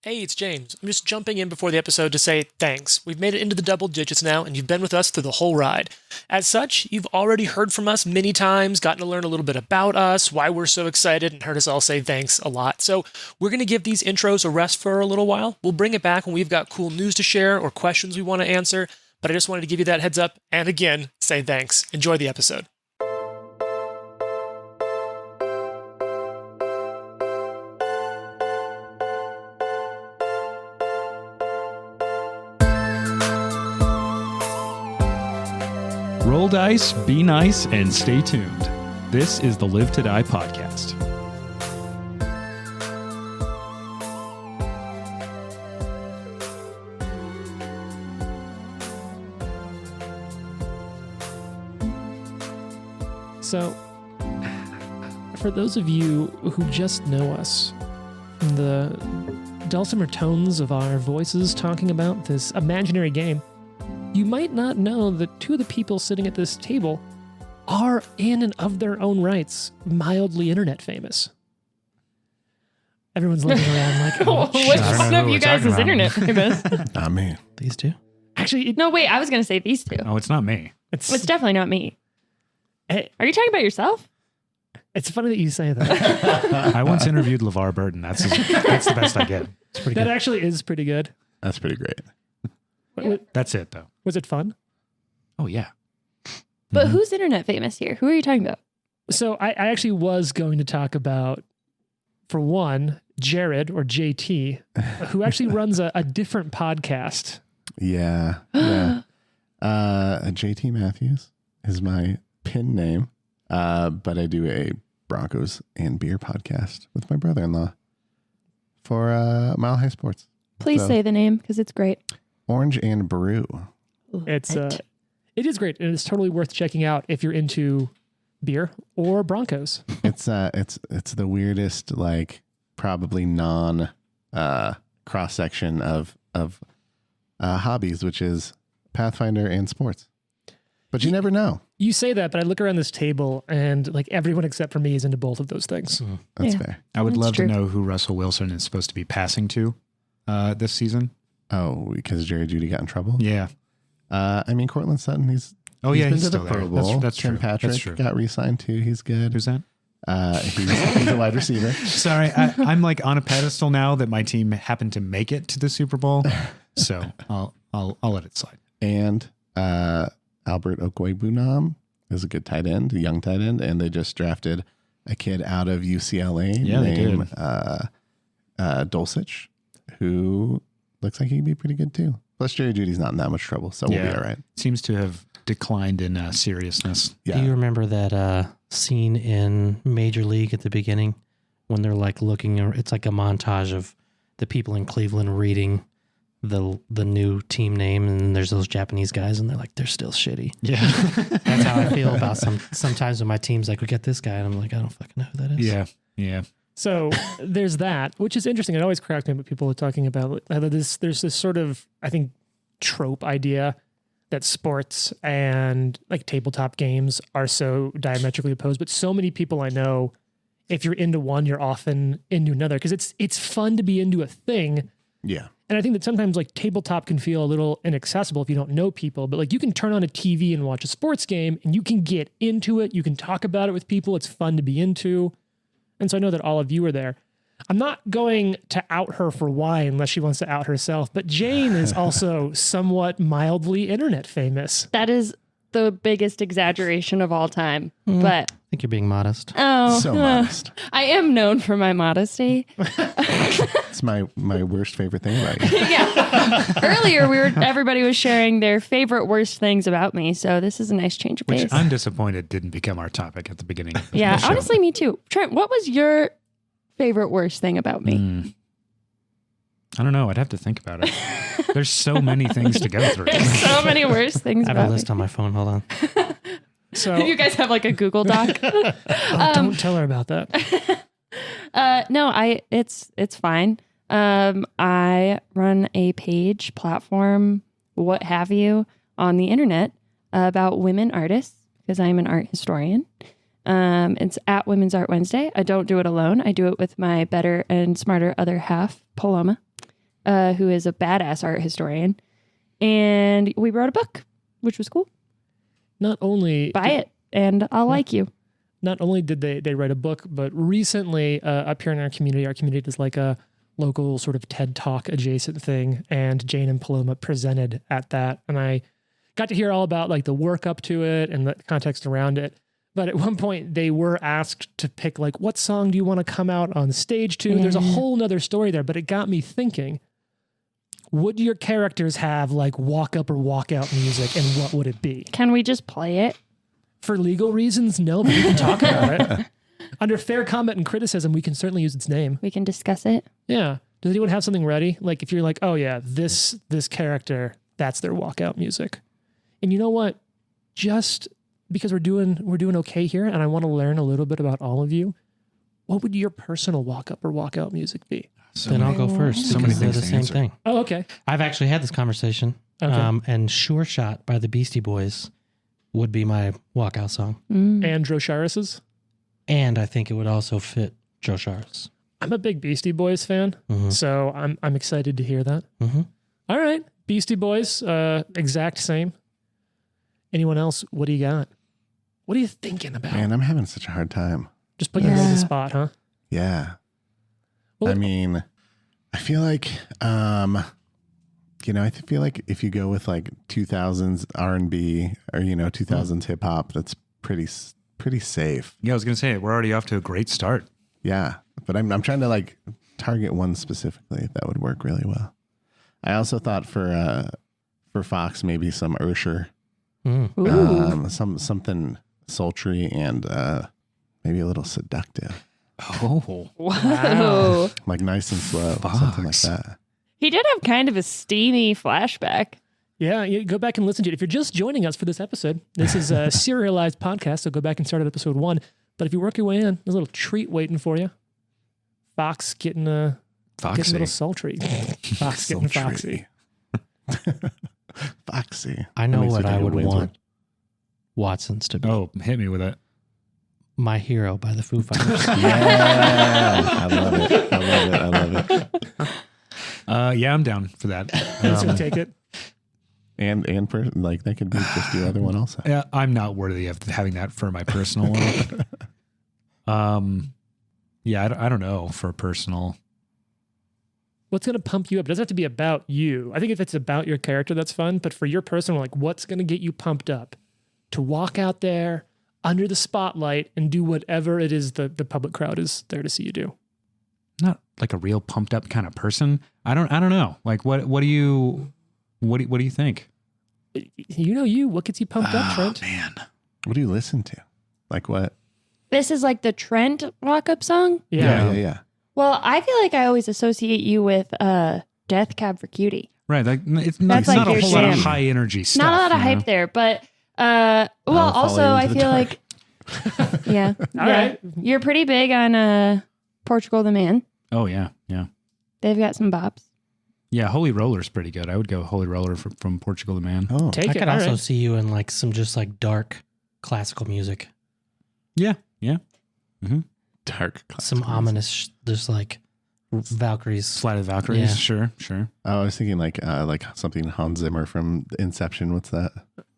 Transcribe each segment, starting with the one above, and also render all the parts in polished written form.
Hey, it's James. I'm just jumping in before the episode to say thanks. We've made it into the double digits now, and you've been with us through the whole ride. As such, you've already heard from us many times, gotten to learn a little bit about us, why we're so excited, and heard us all say thanks a lot. So we're going to give these intros a rest for a little while. We'll bring it back when we've got cool news to share or questions we want to answer, but I just wanted to give you that heads up, and again, say thanks. Enjoy the episode. Roll dice, be nice, and stay tuned. This is the Live to Die podcast. So, for those of you who just know us, the dulcimer tones of our voices talking about this imaginary game, you might not know that two of the people sitting at this table are, in and of their own rights, mildly internet famous. Everyone's looking around like, oh, which one of you guys is internet famous? Not me. These two? Actually, No, wait, I was going to say these two. Oh, it's not me. It's definitely not me. Hey, Are you talking about yourself? it's funny that you say that. I once interviewed LeVar Burton. That's the best I get. It's pretty That good. actually is pretty good. That's pretty great. That's it, though. Was it fun? Oh, yeah. But who's internet famous here? Who are you talking about? So I actually was going to talk about, for one, Jared, or JT, who actually runs a different podcast. Yeah. JT Matthews is my pin name, but I do a Broncos and beer podcast with my brother-in-law for Mile High Sports. Please say the name because it's great. Orange and Brew. It is great, and it's totally worth checking out if you're into beer or Broncos. It's the weirdest, like, probably non cross section of hobbies, which is Pathfinder and sports. But you never know. You say that, but I look around this table, and like everyone except for me is into both of those things. That's Yeah. fair. I would That's love true. to know who Russell Wilson is supposed to be passing to this season. Oh, because Jerry Jeudy got in trouble? Yeah. I mean, Cortland Sutton, he's Oh, been yeah, to he's the still Pro there. Bowl. That's Tim true. Patrick That's true. got re-signed too. He's good. Who's that? He's a wide receiver. Sorry, I'm like on a pedestal now that my team happened to make it to the Super Bowl, so I'll let it slide. And Albert Okwuegbunam is a good tight end, a young tight end, and they just drafted a kid out of UCLA Yeah, they named Dulcich, who looks like he'd be pretty good too. Plus, Jerry Judy's not in that much trouble, so we'll be all right. Seems to have declined in seriousness. Yeah. Do you remember that scene in Major League at the beginning when they're like looking, it's like a montage of the people in Cleveland reading the new team name, and there's those Japanese guys, and they're like, they're still shitty. Yeah. That's how I feel about sometimes when my team's like, we got this guy, and I'm like, I don't fucking know who that is. Yeah. So there's that, which is interesting. It always cracks me when people are talking about there's this sort of, I think, trope idea that sports and like tabletop games are so diametrically opposed. But so many people I know, if you're into one, you're often into another because it's fun to be into a thing. Yeah. And I think that sometimes like tabletop can feel a little inaccessible if you don't know people, but like you can turn on a TV and watch a sports game and you can get into it. You can talk about it with people. It's fun to be into. And so I know that all of you are there. I'm not going to out her for why unless she wants to out herself, but Jane is also somewhat mildly internet famous. That is the biggest exaggeration of all time. But I think you're being modest. So modest. I am known for my modesty. It's my worst favorite thing about you. Yeah. Earlier, everybody was sharing their favorite worst things about me. So this is a nice change of pace. Which I'm disappointed didn't become our topic at the beginning. Of Yeah, the show. honestly, me too. Trent, what was your favorite worst thing about me? I don't know. I'd have to think about it. There's so many things to go through. There's so many worst things I have a about me. list on my phone. Hold on. So You guys have like a Google Doc. don't tell her about that. No, it's fine. I run a page, platform, what have you, on the internet about women artists because I'm an art historian. It's at Women's Art Wednesday. I don't do it alone. I do it with my better and smarter other half, Paloma. who is a badass art historian. And we wrote a book, which was cool. Not only Buy it, and I'll like you. Not only did they write a book, but recently up here in our community is like a local sort of TED Talk adjacent thing, and Jane and Paloma presented at that, and I got to hear all about like the work up to it and the context around it. But at one point they were asked to pick like, what song do you want to come out on stage to? There's a whole nother story there, but it got me thinking, would your characters have like walk up or walk out music, and what would it be? Can we just play it? For legal reasons, no, but we can talk about it. Under fair comment and criticism, we can certainly use its name. We can discuss it. Yeah. Does anyone have something ready? Like if you're like, oh yeah, this character, that's their walkout music. And you know what? Just because we're doing okay here, and I want to learn a little bit about all of you, what would your personal walk up or walkout music be? Then I'll go first. So many because they're things the to same answer. thing. Oh, okay. I've actually had this conversation. Okay. And Sure Shot by the Beastie Boys would be my walkout song. And Drosharis's? And I think it would also fit Joe Shars. I'm a big Beastie Boys fan, so I'm excited to hear that. Mm-hmm. All right. Beastie Boys, exact same. Anyone else? What do you got? What are you thinking about? Man, I'm having such a hard time. Just putting you on the spot, huh? Yeah. Well, I mean, I feel like, I feel like if you go with like 2000s R&B or, 2000s hip hop, that's pretty safe. Yeah, I was going to say, we're already off to a great start. Yeah. But I'm trying to like target one specifically. That would work really well. I also thought for Fox, maybe some Ursher, something sultry and maybe a little seductive. Oh, Whoa. Like nice and slow, something like that. He did have kind of a steamy flashback. Yeah, you go back and listen to it. If you're just joining us for this episode, this is a serialized podcast, so go back and start at episode 1. But if you work your way in, there's a little treat waiting for you. Fox getting a little sultry. Fox getting foxy. Foxy. I know That makes what me I think would of Wayne's want Watson's to be. Oh, hit me with it. My Hero by the Foo Fighters. Yeah. I love it. Yeah, I'm down for that. So take it. And like that could be just your other one also. Yeah, I'm not worthy of having that for my personal one. Yeah, I don't know for personal. What's going to pump you up? It doesn't have to be about you. I think if it's about your character, that's fun. But for your personal, like, what's going to get you pumped up to walk out there under the spotlight and do whatever it is the public crowd is there to see you do? Not like a real pumped up kind of person. I don't know. Like what do you think? What gets you pumped up, Trent? Man. What do you listen to? Like what? This is like the Trent walk-up song? Yeah. Well, I feel like I always associate you with Death Cab for Cutie. Right. Like it's That's not like a your whole lot of jam. high energy stuff. Not a lot of you hype know? there, but I'll also follow you I into the feel dark. like yeah. All right. You're pretty big on Portugal the Man. Oh yeah. They've got some bops. Yeah, Holy Roller's pretty good. I would go Holy Roller from Portugal the Man. Oh, Take I it. could All also right. see you in like some just like dark classical music. Yeah. dark. Some classic. ominous, just like Valkyries. Flight of the Valkyries. Yeah. Sure. Oh, I was thinking like something Hans Zimmer from Inception. What's that?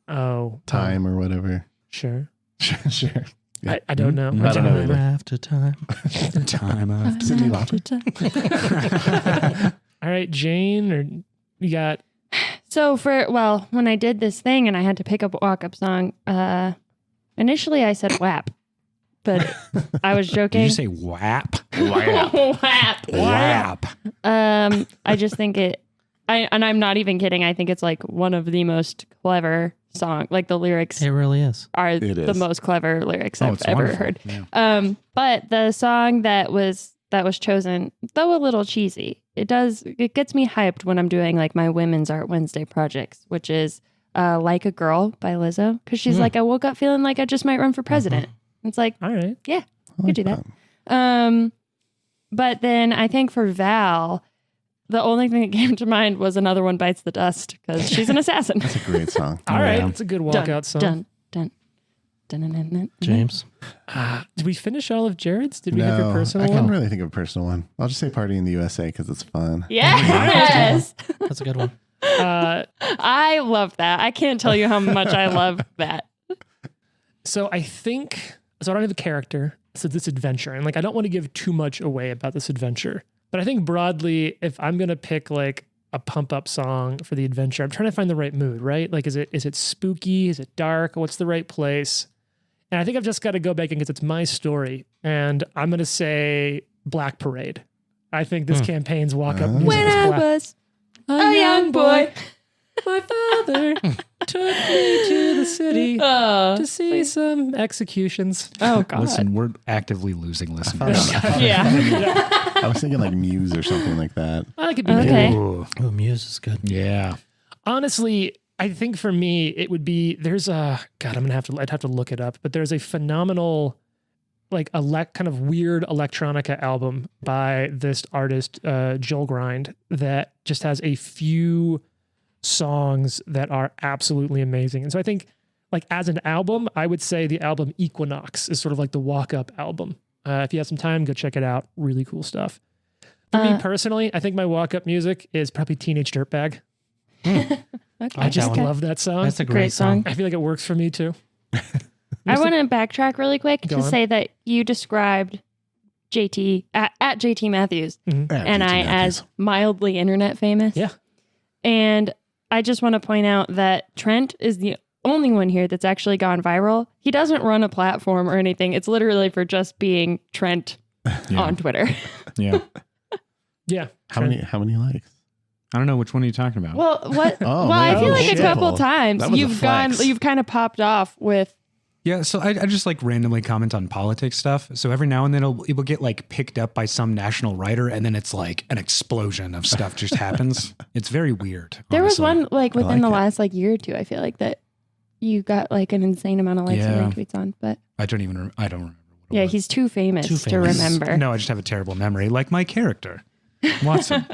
Time. Or whatever. Sure. Sure. Yeah. I don't know. Mhm. I don't know either. After time. Time after. Cindy Lauper. All right, Jane, or you got So when I did this thing and I had to pick up a walk-up song, initially I said WAP, but I was joking. Did you say WAP? WAP? WAP. I just think and I'm not even kidding. I think it's like one of the most clever song. Like the lyrics It really is. are It the is. most clever lyrics Oh, I've it's ever wonderful. heard. Yeah. But the song that was chosen, though a little cheesy, it gets me hyped when I'm doing like my Women's Art Wednesday projects, which is Like a Girl by Lizzo. Because she's like, I woke up feeling like I just might run for president. It's like, all right. yeah, I could do that. But then I think for Val, the only thing that came to mind was Another One Bites the Dust because she's an assassin. That's a great song. All right. yeah. It's a good walkout song. Dun, dun, James. Did we finish all of Jared's? Did we have your No, personal I can't one? really think of a personal one. I'll just say Party in the USA because it's fun. Yes. That's a good one. I love that. I can't tell you how much I love that. So I don't have a character. So this adventure, and like, I don't want to give too much away about this adventure, but I think broadly, if I'm going to pick like a pump up song for the adventure, I'm trying to find the right mood, right? Like, is it spooky? Is it dark? What's the right place? And I think I've just got to go back because it's my story. And I'm going to say Black Parade. I think this campaign's walk up music When is I black. was a young boy. My father took me to the city to see some executions. Oh, God. Listen, we're actively losing listeners. Yeah. I was thinking like Muse or something like that. I could be Okay. Ooh, Oh, Muse is good. yeah. Honestly, I think for me, it would be, I'd have to look it up, but there's a phenomenal, like, kind of weird electronica album by this artist, Joel Grind, that just has a few songs that are absolutely amazing. And so I think, like, as an album, I would say the album Equinox is sort of like the walk-up album. If you have some time, go check it out. Really cool stuff. For me personally, I think my walk-up music is probably Teenage Dirtbag. Okay. I just that one. love that song. That's a Great great song. song. I feel like it works for me too. I want to backtrack really quick Go to on. say that you described JT at JT Matthews and I as mildly internet famous. Yeah. And I just want to point out that Trent is the only one here that's actually gone viral. He doesn't run a platform or anything. It's literally for just being Trent on Twitter. Yeah. Yeah. How many likes? I don't know which one are you talking about. Well, what? Oh, well, I man. feel Oh, like shit. a couple times That was a you've flex. you've kind of popped off with. Yeah, so I just like randomly comment on politics stuff. So every now and then it will get like picked up by some national writer, and then it's like an explosion of stuff just happens. It's very weird. There was honestly. one like within like the it. last like year or two. I feel like that you got like an insane amount of likes Yeah. and retweets on, but I don't remember. What it yeah, was. he's too famous, Too to famous. remember. No, I just have a terrible memory, like my character, Watson.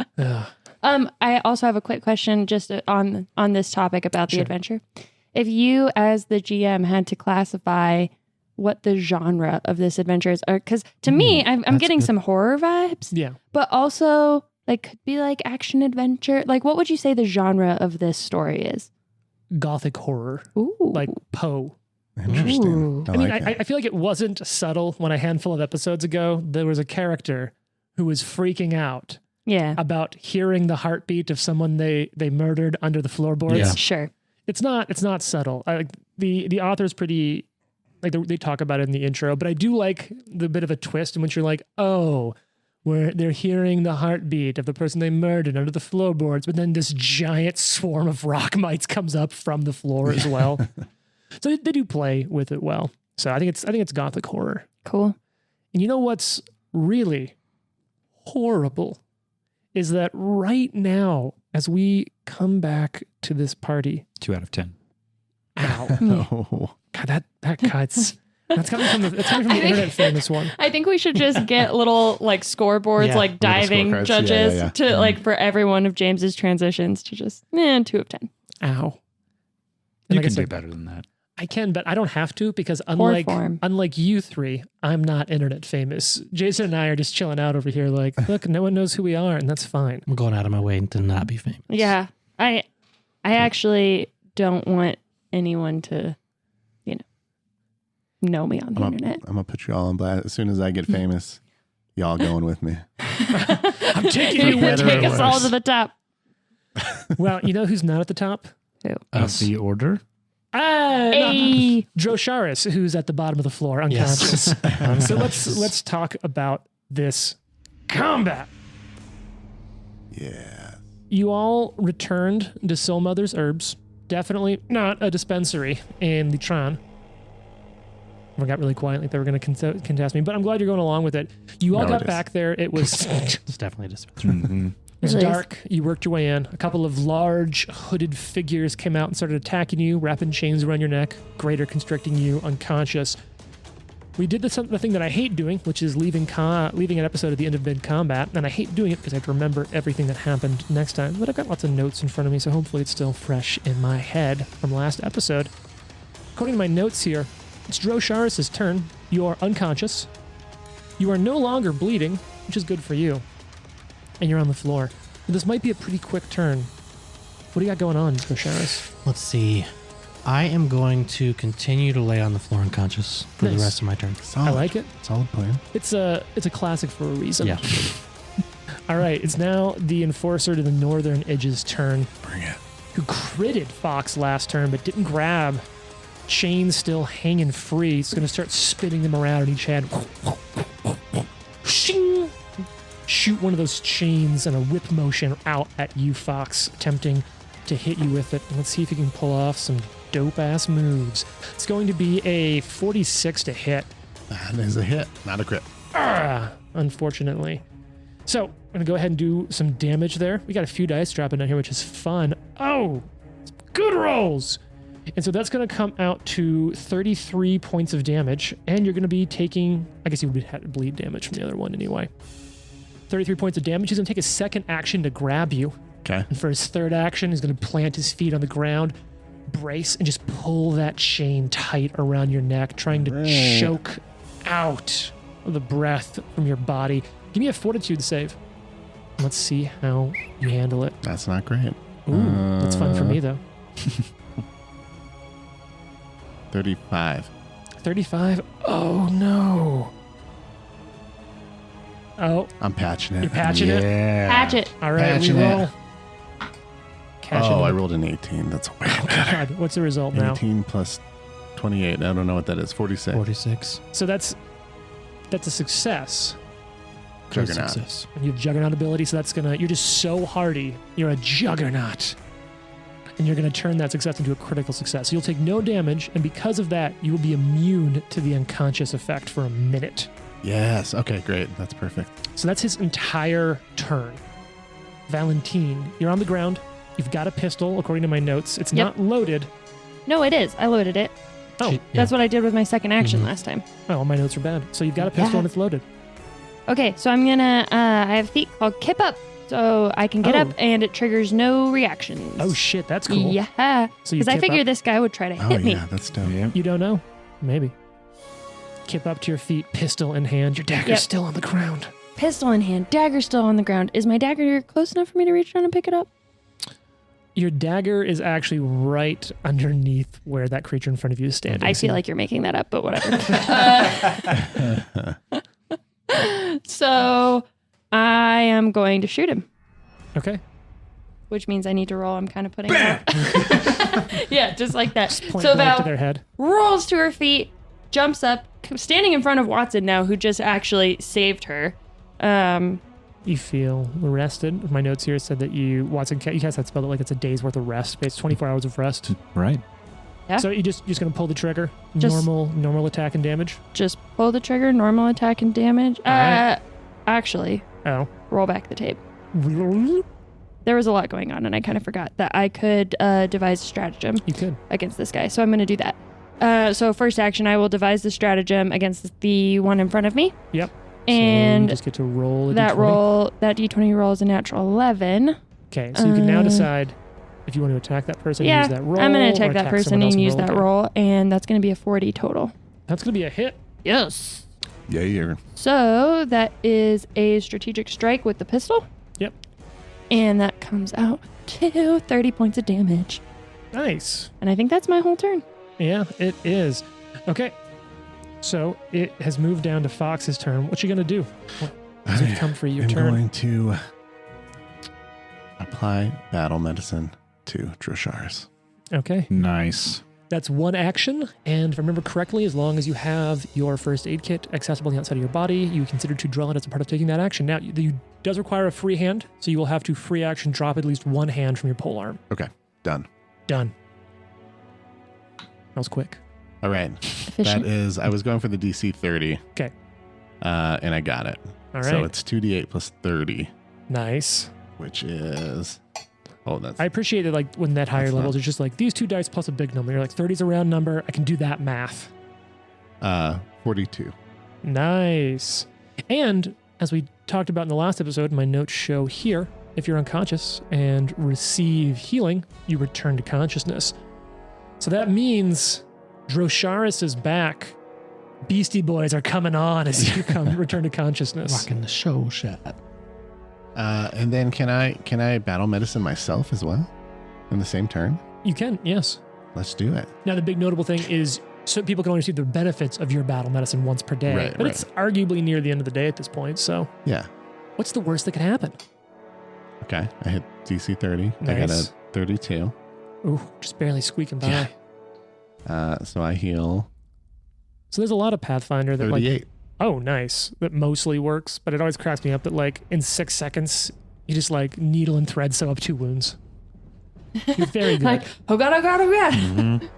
I also have a quick question just on this topic about the Sure. adventure. If you, as the GM, had to classify what the genre of this adventure is, because to me, I'm that's getting good. some horror vibes, Yeah. but also like could be like action adventure. Like, what would you say the genre of this story is? Gothic horror, Ooh, like Poe. Interesting. Ooh. I I mean, like I it. feel like it wasn't subtle when a handful of episodes ago, there was a character who was freaking out yeah, about hearing the heartbeat of someone they murdered under the floorboards. Yeah. sure. It's not subtle. The author's pretty, like, they talk about it in the intro, but I do like the bit of a twist in which you're like, oh, where they're hearing the heartbeat of the person they murdered under the floorboards, but then this giant swarm of rock mites comes up from the floor as well. So they do play with it well. So I think it's Gothic horror. Cool. And you know what's really horrible is that right now, as we come back to this party, 2 out of 10. ow, Oh, God, that cuts. That's coming from the internet famous one. I think we should just get little like scoreboards, Yeah, like diving scorecards. judges Yeah. to like for every one of James's transitions to just 2 of 10. Ow. You like I can do said, better than that. I can, but I don't have to because form. unlike you three, I'm not internet famous. Jason and I are just chilling out over here like, look, no one knows who we are, and that's fine. I'm going out of my way to not be famous. Yeah. I actually don't want anyone to, know me on the internet. I'm gonna put you all on blast. As soon as I get famous, y'all going with me. I'm taking You you with take me. us all to the top. Well, you know who's not at the top? Who? Of the order? Hey. Drosharis, who's at the bottom of the floor, unconscious. So let's talk about this combat. Yeah. You all returned to Soul Mother's Herbs. Definitely not a dispensary in the Tron. I got really quiet like they were going to contest me, but I'm glad you're going along with it. You all No, got it is. back there. It was It's definitely a dispensary. Mm-hmm. It was Really is. dark. You worked your way in. A couple of large hooded figures came out and started attacking you, wrapping chains around your neck, greater constricting you unconscious. We did the thing that I hate doing, which is leaving an episode at the end of mid-combat, and I hate doing it because I have to remember everything that happened next time. But I've got lots of notes in front of me, so hopefully it's still fresh in my head from last episode. According to my notes here, It's Drosharis' turn. You are unconscious. You are no longer bleeding, which is good for you. And you're on the floor. This might be a pretty quick turn. What do you got going on, Drosharis? Let's see. I am going to continue to lay on the floor unconscious for Nice. the rest of my turn. Solid. I like it. Solid plan. It's a classic for a reason. Yeah. All right, it's now the Enforcer to the Northern Edge's turn, Bring it. who critted Fox last turn but didn't grab. Chain still hanging free. He's going to start spinning them around in each hand. Shing! Shoot one of those chains in a whip motion out at you, Fox, attempting to hit you with it. Let's see if he can pull off some dope-ass moves. It's going to be a 46 to hit. That is a hit, not a crit. Unfortunately. So, I'm going to go ahead and do some damage there. We got a few dice dropping down here, which is fun. Oh, good rolls. And so that's going to come out to 33 points of damage. And you're going to be taking, I guess you would have bleed damage from the other one anyway. 33 points of damage. He's going to take a second action to grab you. Okay. And for his third action, he's going to plant his feet on the ground, brace, and just pull that chain tight around your neck, trying to choke out the breath from your body. Give me a fortitude save. Let's see how you handle it. That's not great. Ooh, that's fun for me, though. 35. 35. Oh, no. Oh, I'm patching it. You're patching it? Yeah. Patch it. all right, Patching we it. roll. Cash Oh, it I in. rolled an 18. That's way Oh, better. God. What's the result now? 18 plus 28. I don't know what that is. 46. 46. So that's a success. Great Juggernaut. success. And you have juggernaut ability, so that's gonna, you're just so hardy. You're a juggernaut. And you're gonna turn that success into a critical success. So you'll take no damage, and because of that, you will be immune to the unconscious effect for a minute. Yes. Okay, great. That's perfect. So that's his entire turn. Valentine, you're on the ground. You've got a pistol, according to my notes. It's Yep. not loaded. No, it is. I loaded it. Oh, That's what I did with my second action Mhm. last time. oh, my notes are bad. So you've got a pistol Yeah. and it's loaded. Okay, so I'm gonna. I have a feat called Kip Up, so I can get Oh. up and it triggers no reactions. Oh shit, that's cool. Yeah, So you because I kip figure up. this guy would try to Oh, hit me. yeah. That's dope. Yep. You don't know. Maybe. Kip up to your feet, pistol in hand. Your dagger's Yep. still on the ground. Pistol in hand, dagger still on the ground. Is my dagger close enough for me to reach down and pick it up? Your dagger is actually right underneath where that creature in front of you is standing. I So feel like you're making that up, but whatever. So I am going to shoot him, Okay. which means I need to roll. I'm kind of putting it out. Yeah, just like that. Point So blank to Val their head. rolls to her feet, jumps up, standing in front of Watson now, who just actually saved her. You feel rested. My notes here said that Watson, you cast that spell that like it's a day's worth of rest. It's 24 hours of rest. Right. Yeah. So you're just going to pull the trigger. Just- Normal attack and damage. Just pull the trigger, normal attack and damage. All right. Actually, Oh. roll back the tape. There was a lot going on, and I kind of forgot that I could devise a stratagem You could. against this guy. So I'm going to do that. So first action, I will devise the stratagem against the one in front of me. Yep. So And you just get to roll a that d20. D20 roll is a natural 11. Okay, so you can now Uh, decide if you want to attack that person and Yeah, use that roll. I'm going or to attack that person someone else and use that again. roll, and that's going to be a 40 total. That's going to be a hit. Yes. Yeah, you're. So that is a strategic strike with the pistol. Yep. And that comes out to 30 points of damage. Nice. And I think that's my whole turn. Yeah, it is. Okay. So it has moved down to Fox's turn. What you going to do? As we come for your I'm turn. going to apply battle medicine to Drosharis. Okay. Nice. That's one action. And if I remember correctly, as long as you have your first aid kit accessible on the outside of your body, you consider to draw it as a part of taking that action. Now, you does require a free hand, so you will have to free action drop at least one hand from your pole arm. Okay, done. Done. That was quick. All right. Efficient. That is, I was going for the DC 30. Okay. And I got it. All right. So it's 2d8 plus 30, Nice. which is. Oh, that's. I appreciate it, like, when that higher That's levels, not- it's just like, these two dice plus a big number. You're like, 30's a round number. I can do that math. 42. Nice. And as we talked about in the last episode, my notes show here, if you're unconscious and receive healing, you return to consciousness. So that means Drosharis is back. Beastie Boys are coming on as you return to consciousness. Rocking the show shot. And then can I battle medicine myself as well in the same turn? You can, yes. Let's do it. Now, the big notable thing is so people can only receive the benefits of your battle medicine once per day. Right, but right. it's arguably near the end of the day at this point. So Yeah. what's the worst that could happen? Okay. I hit DC 30. I got Nice. a 32. Ooh, just barely squeaking by. Yeah. So I heal So there's a lot of Pathfinder that 38. oh, nice. That mostly works, but it always cracks me up that like in 6 seconds, you just like needle and thread sew up 2 wounds. You're very good. Like, oh god, oh god, oh god. Mhm. You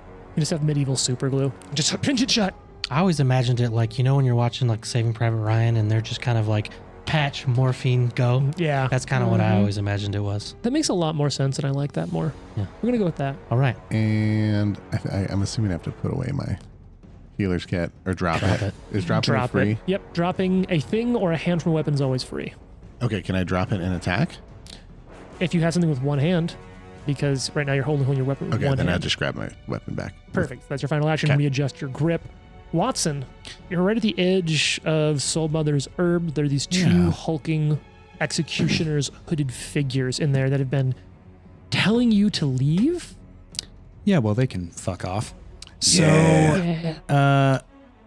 just have medieval super glue. Just pinch it shut. I always imagined it like, when you're watching like Saving Private Ryan and they're just kind of like patch, morphine, go. Yeah. That's kind of what I Mhm. always imagined it was. That makes a lot more sense, and I like that more. Yeah. We're going to go with that. All right. And I'm assuming I have to put away my healer's kit or drop it. Is dropping it free? it. Yep. Dropping a thing or a hand from a weapon is always free. Okay. Can I drop it and attack? If you have something with one hand, because right now you're holding your weapon with Okay. one Then I'll hand. just grab my weapon back. Perfect. That's your final action. Okay. Readjust your grip. Watson, you're right at the edge of Soul Mother's herb. There are these 2 Yeah. hulking executioners, hooded figures in there that have been telling you to leave. Yeah, well, they can fuck off. So, Yeah.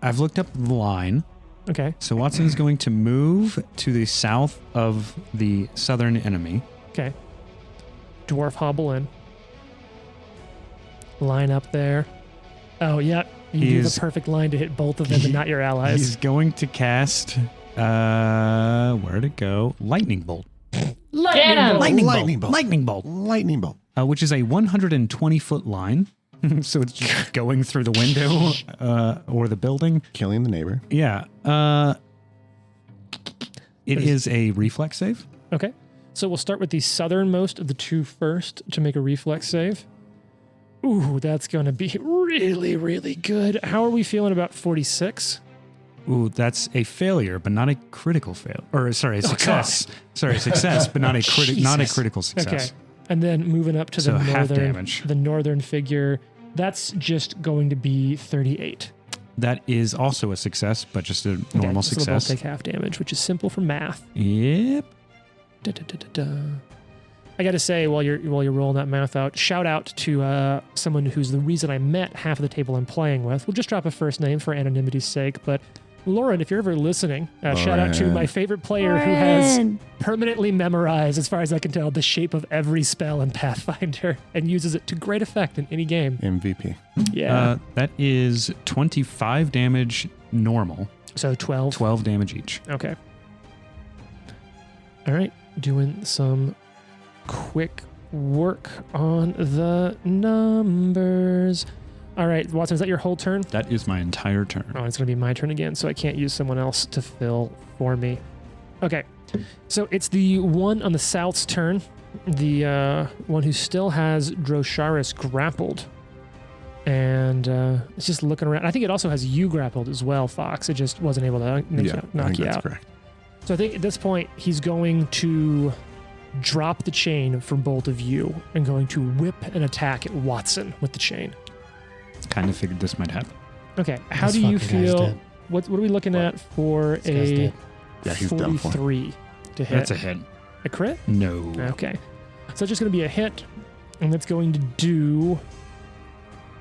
I've looked up the line. Okay. So Watson's going to move to the south of the southern enemy. Okay. Dwarf hobble in. Line up there. Oh, yeah. You do the perfect line to hit both of them and not your He's allies. going to cast, where'd it go? Lightning Bolt. Get him. Lightning bolt. Lightning Bolt. Lightning bolt. Which is a 120-foot line. So it's just going through the window or the building. Killing the neighbor. Yeah. It is a reflex save. Okay. So we'll start with the southernmost of the 2 first to make a reflex save. Ooh, that's going to be really, really good. How are we feeling about 46? Ooh, that's a failure, but not a critical fail. Or sorry, a success. Sorry, success, but not a Jesus. critical Okay. success. And then moving up to So the half northern, damage. the northern figure, that's just going to be 38. That is also a success, but just a Okay, normal so they'll both success. take half damage, which is simple for math. Yep. Da, da, da, da, da. I got to say, while you're rolling that math out, shout out to someone who's the reason I met half of the table I'm playing with. We'll just drop a first name for anonymity's sake, but Lauren, if you're ever listening, shout out to Lauren. my favorite player who has Lauren. permanently memorized, as far as I can tell, the shape of every spell in Pathfinder and uses it to great effect in any game. MVP. Yeah. That is 25 damage normal, So 12. 12 damage each. Okay. All right. Doing some quick work on the numbers. All right, Watson, is that your whole turn? That is my entire turn. Oh, it's going to be my turn again, so I can't use someone else to fill for me. Okay. So it's the one on the south's turn, the one who still has Drosharis grappled. And it's just looking around. I think it also has you grappled as well, Fox. It just wasn't able to I knock think you that's out. correct. So I think at this point, he's going to drop the chain for both of you and going to whip an attack at Watson with the chain. Kind of figured this might happen. Okay, how This do you fucking guy's feel? dead. What are we looking at for This guy's a dead. Yeah, he's done for. 43 to hit? That's a hit. A crit? No. Okay. So it's just going to be a hit, and that's going to do...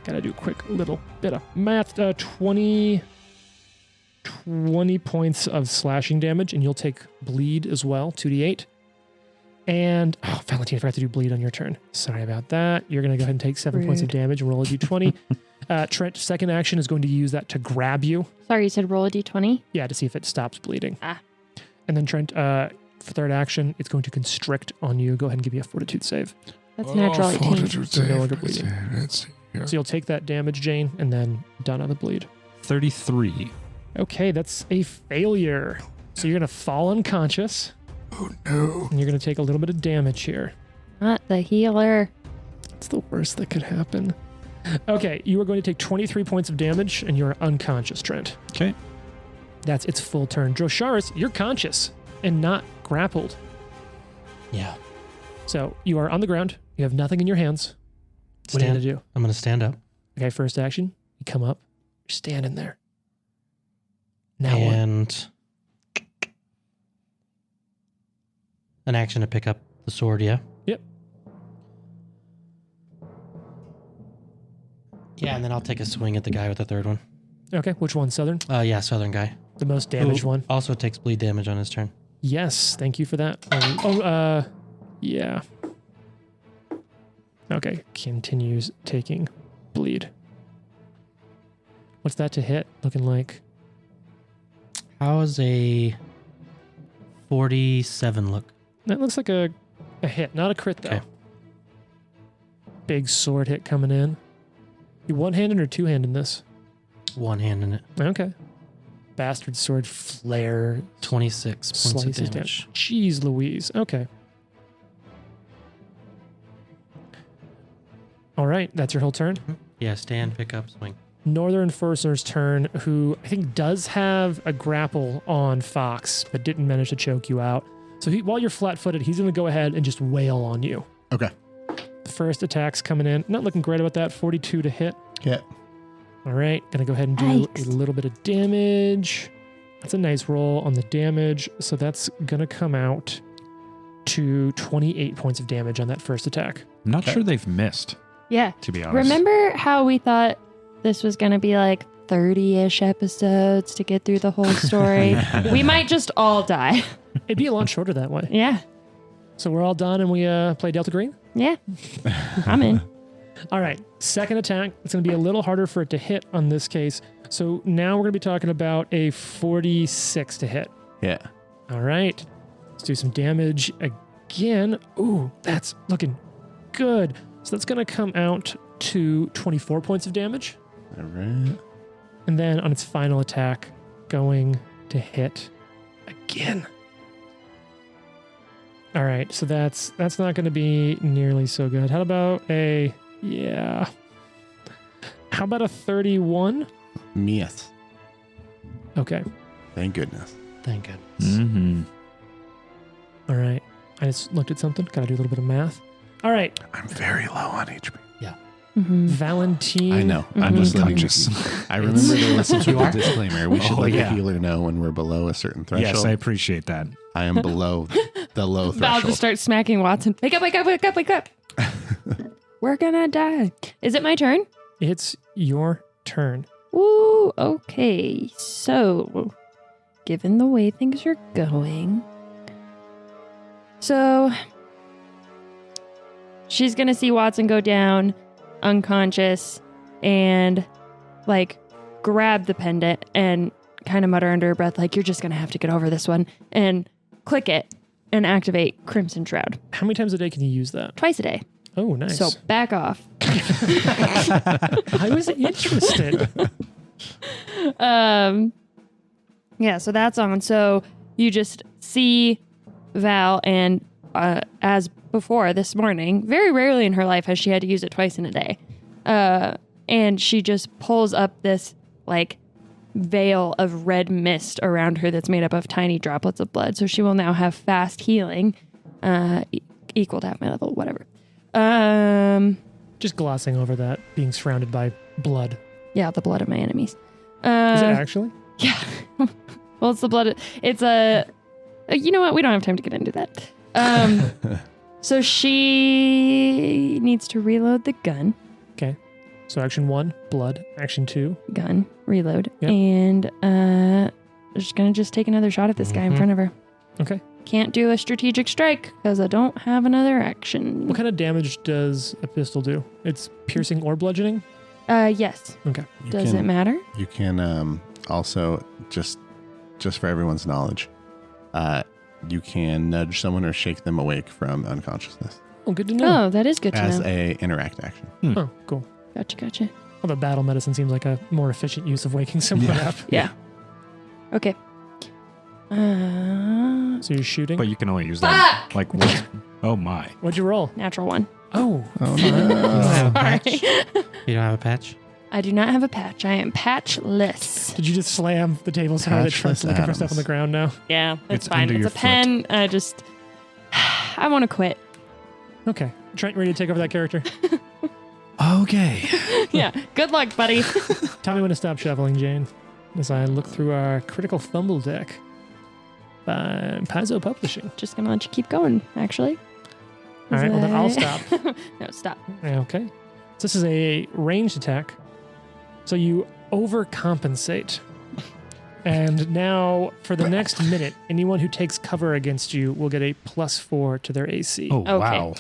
Gotta do a quick little bit of math. 20 points of slashing damage, and you'll take bleed as well, 2d8. And, oh, Valentine, I forgot to do bleed on your turn. Sorry about that. You're going to go ahead and take 7 points of Rude. damage and roll a d20. Trent, second action is going to use that to grab you. Sorry, you said roll a d20? Yeah, to see if it stops bleeding. Ah. And then Trent, for third action, it's going to constrict on you. Go ahead and give you a fortitude save. That's natural 18. So no longer bleeding. So you'll take that damage, Jane, and then done on the bleed. 33. Okay, that's a failure. So you're going to fall unconscious. Oh, no. And you're going to take a little bit of damage here. Not the healer. It's the worst that could happen. Okay, you are going to take 23 points of damage, and you're unconscious, Trent. Okay. That's its full turn. Drosharis, you're conscious and not grappled. Yeah. So you are on the ground. You have nothing in your hands. What are you going to do? I'm going to stand up. Okay, first action. You come up, you're standing there. Now what? And an action to pick up the sword, yeah? Yep. Yeah, and then I'll take a swing at the guy with the third one. Okay, which one? Southern? Yeah, southern guy. The most damaged Who one? Also takes bleed damage on his turn. Yes, thank you for that. Yeah. Okay, continues taking bleed. What's that to hit looking like? How's a 47 look? That looks like a hit, not a crit though. Okay. Big sword hit coming in. You one-handed or two-handed this? One hand in it. Okay. Bastard sword flare 26 points of slices down. damage. Jeez Louise. Okay. All right, that's your whole turn. Yeah, stand, pick up, swing. Northern Enforcer's turn, who I think does have a grapple on Fox, but didn't manage to choke you out. So while you're flat-footed, he's going to go ahead and just wail on you. Okay. The first attack's coming in. Not looking great about that. 42 to hit. Yeah. All right, going to go ahead and do Yikes. a little bit of damage. That's a nice roll on the damage. So that's going to come out to 28 points of damage on that first attack. I'm not sure they've missed, Yeah. to be honest. Remember how we thought this was going to be like 30-ish episodes to get through the whole story? We might just all die. It'd be a lot shorter that way. Yeah. So we're all done and we play Delta Green? Yeah. I'm in. All right, second attack. It's going to be a little harder for it to hit on this case. So now we're going to be talking about a 46 to hit. Yeah. All right, let's do some damage again. Ooh, that's looking good. So that's going to come out to 24 points of damage. All right. And then on its final attack, going to hit again. All right, so that's not going to be nearly so good. How about a... Yeah. How about a 31? Yes. Okay. Thank goodness. Thank goodness. Mm-hmm. All right. I just looked at something. Got to do a little bit of math. All right. I'm very low on HP. Mm-hmm. Valentine. I know. I'm just letting you. Conscious. I remember there was some sort You of are? disclaimer. We should Oh, let yeah. the healer know when we're below a certain threshold. Yes, I appreciate that. I am below the low Val just threshold. starts smacking Watson. Wake up, wake up, wake up, wake up. We're gonna die. Is it my turn? It's your turn. Ooh, okay. So, given the way things are going, so she's gonna see Watson go down unconscious and like grab the pendant and kind of mutter under her breath like, you're just gonna have to get over this one, and click it and activate Crimson Shroud How many times a day can you use that? twice a day. Oh, nice. So back off. I was interested. Yeah, so that's on. So you just see Val, and as before this morning, very rarely in her life has she had to use it twice in a day. And she just pulls up this like veil of red mist around her that's made up of tiny droplets of blood. So she will now have fast healing, equal to half my level, whatever. Just glossing over that, being surrounded by blood. Yeah, the blood of my enemies. Is it actually? Yeah. Well, it's the blood. It's a. You know what? We don't have time to get into that. So she needs to reload the gun. Okay. So action 1, blood. Action 2. Gun, reload. Yep. And just gonna take another shot at this guy in front of her. Okay. Can't do a strategic strike because I don't have another action. What kind of damage does a pistol do? It's piercing or bludgeoning? Yes. Okay. Does it matter? You can also just for everyone's knowledge, you can nudge someone or shake them awake from unconsciousness Oh, good to know. Oh, that is good to as know. a interact action. Oh, cool. Gotcha. Although battle medicine seems like a more efficient use of waking someone up. Yeah. Okay. So you're shooting? But you can only use that. Like, what? Oh my. What'd you roll? Natural one. Oh. Oh You don't no! have a Sorry. patch? You don't have a patch? I do not have a patch. I am patchless. Did you just slam the table so hard that Trent's Patchless looking for stuff on Adams. the ground now? Yeah, that's It's fine. under It's your a pen. I want to quit. Okay. Trent, ready to take over that character? Okay. Yeah. Good luck, buddy. Tell me when to stop shuffling, Jane, as I look through our Critical Fumble deck by Paizo Publishing. Just gonna let you keep going, actually. All right, well then I'll stop. No, stop. Okay. So this is a ranged attack. So you overcompensate. And now, for the next minute, anyone who takes cover against you will get a +4 to their AC. Oh, Okay. wow.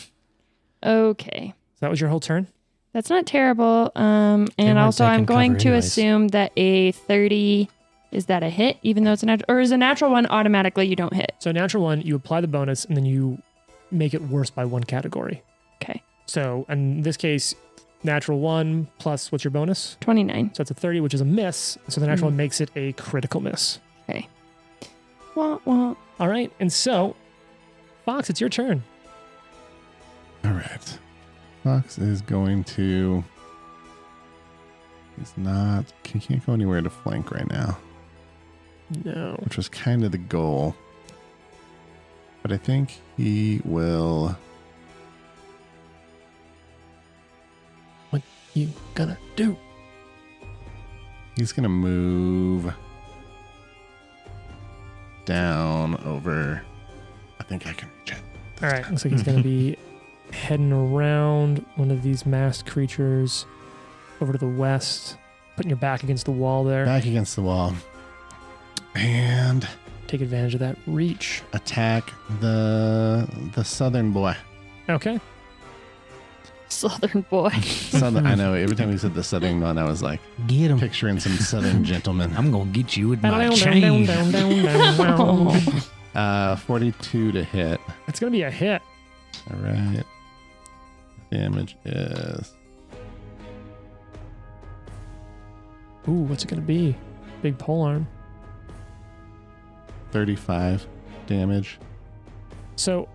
Okay. So that was your whole turn? That's not terrible. And weren't also, I'm taking going cover to anyways. assume that a 30, is that a hit, even though it's a natural, or is a natural one automatically you don't hit? So natural one, you apply the bonus, and then you make it worse by 1 category. Okay. So in this case, natural 1 plus what's your bonus? 29. So it's a 30, which is a miss. So the natural Mhm. one makes it a critical miss. Okay. Wah, wah. All right. And so, Fox, it's your turn. All right. Fox is going to. He's not. He can't go anywhere to flank right now, No. which was kind of the goal. But I think he will. What you gonna do? He's going to move down over. I think I can reach it. All right. Looks like he's gonna be heading around one of these masked creatures over to the west, putting your back against the wall there. Back against the wall. And Take advantage of that reach. attack the southern boy. Okay. Southern boy. Southern, I know. Every time you said the southern one, I was like Get him. picturing some southern gentleman. I'm going to get you with Down, my down, chain. down, down, down, down. 42 to hit. It's gonna be a hit. All right. Damage is Ooh, what's it gonna be? Big polearm. 35 damage. So,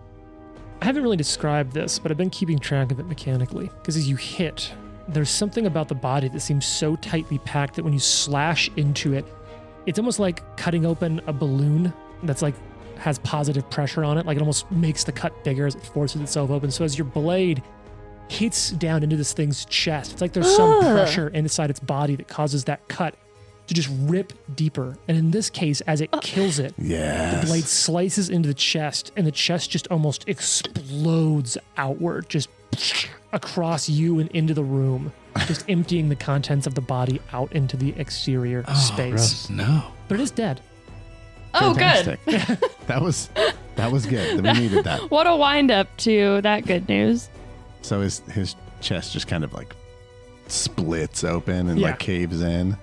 I haven't really described this, but I've been keeping track of it mechanically. Because as you hit, there's something about the body that seems so tightly packed that when you slash into it, it's almost like cutting open a balloon that's like has positive pressure on it. Like it almost makes the cut bigger as it forces itself open. So as your blade hits down into this thing's chest, it's like there's some pressure inside its body that causes that cut to just rip deeper. And in this case, as it kills it, Yes. the blade slices into the chest, and the chest just almost explodes outward, just across you and into the room, just emptying the contents of the body out into the exterior space. gross. No. But it is dead. Oh, good. Fantastic. That was good. We needed that. What a wind up to that good news. So his chest just kind of like splits open and Yeah. like caves in.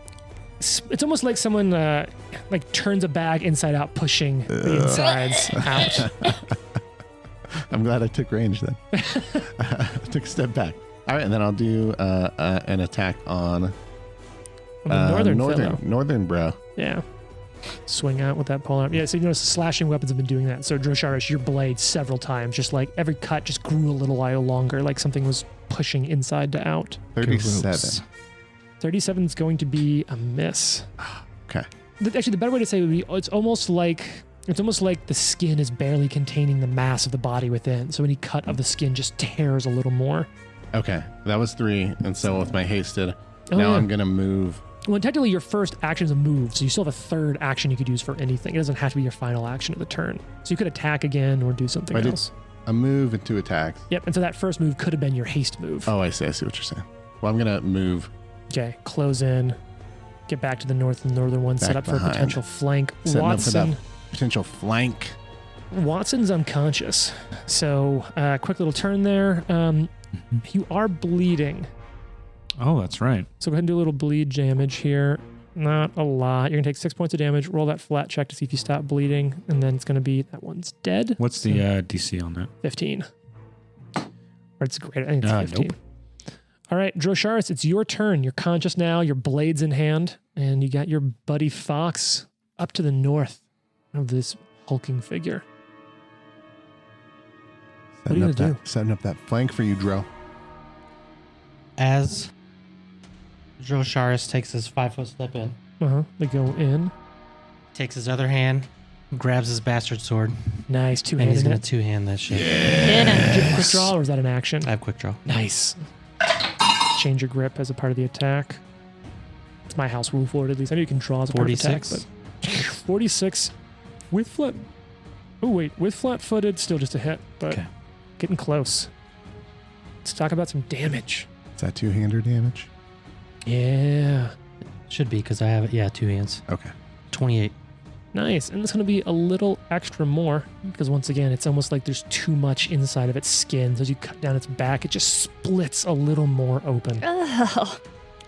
It's almost like someone like turns a bag inside out, pushing the insides out. I'm glad I took range then. I took a step back. All right, and then I'll do an attack on On the northern fellow. northern bro. Yeah. Swing out with that polearm. Yeah, so you notice the slashing weapons have been doing that. So Drosharis, your blade several times, just like every cut just grew a little while longer, like something was pushing inside to out. 37. Gross. 37 is going to be a miss. Okay. Actually, the better way to say it would be it's almost like the skin is barely containing the mass of the body within. So any cut of the skin just tears a little more. Okay, that was 3, and so with my hasted, Oh, now yeah. I'm gonna move. Well, technically, your first action is a move, so you still have a third action you could use for anything. It doesn't have to be your final action of the turn. So you could attack again or do something I did- else. A move and 2 attacks. Yep, and so that first move could have been your haste move. Oh, I see what you're saying. Well, I'm gonna move. Okay, close in, get back to the northern one, set Back up for a behind. potential flank. Setting up for Watson, that potential flank. Watson's unconscious, so quick little turn there. You are bleeding, Oh, that's right. so go ahead and do a little bleed damage here. Not a lot. You're gonna take 6 points of damage. Roll that flat check to see if you stop bleeding, and then it's gonna be that one's dead. What's the DC on that? 15. Or it's great. I think it's 15. Nope. All right, Drosharis, it's your turn. You're conscious now. Your blade's in hand, and you got your buddy Fox up to the north of this hulking figure. What are you gonna do? Setting up that flank for you, Dro. As Drosharis takes his 5-foot step in, They go in. takes his other hand, grabs his bastard sword, Nice. and he's Two-handed going it. to two-hand that shit. Get him. Did you have a quick draw, or was that an action? I have quick draw. Nice. Change your grip as a part of the attack. That's my house rule for it, at least. I know you can draw as a part of attack, 46. but 46 with flat. Oh, wait. With flat-footed, still just a hit, but Okay. getting close. Let's talk about some damage. Is that two-hander damage? Yeah. Should be because I have it. Yeah, 2 hands. Okay. 28. Nice. And it's going to be a little extra more because, once again, it's almost like there's too much inside of its skin. So as you cut down its back, it just splits a little more open. Ugh.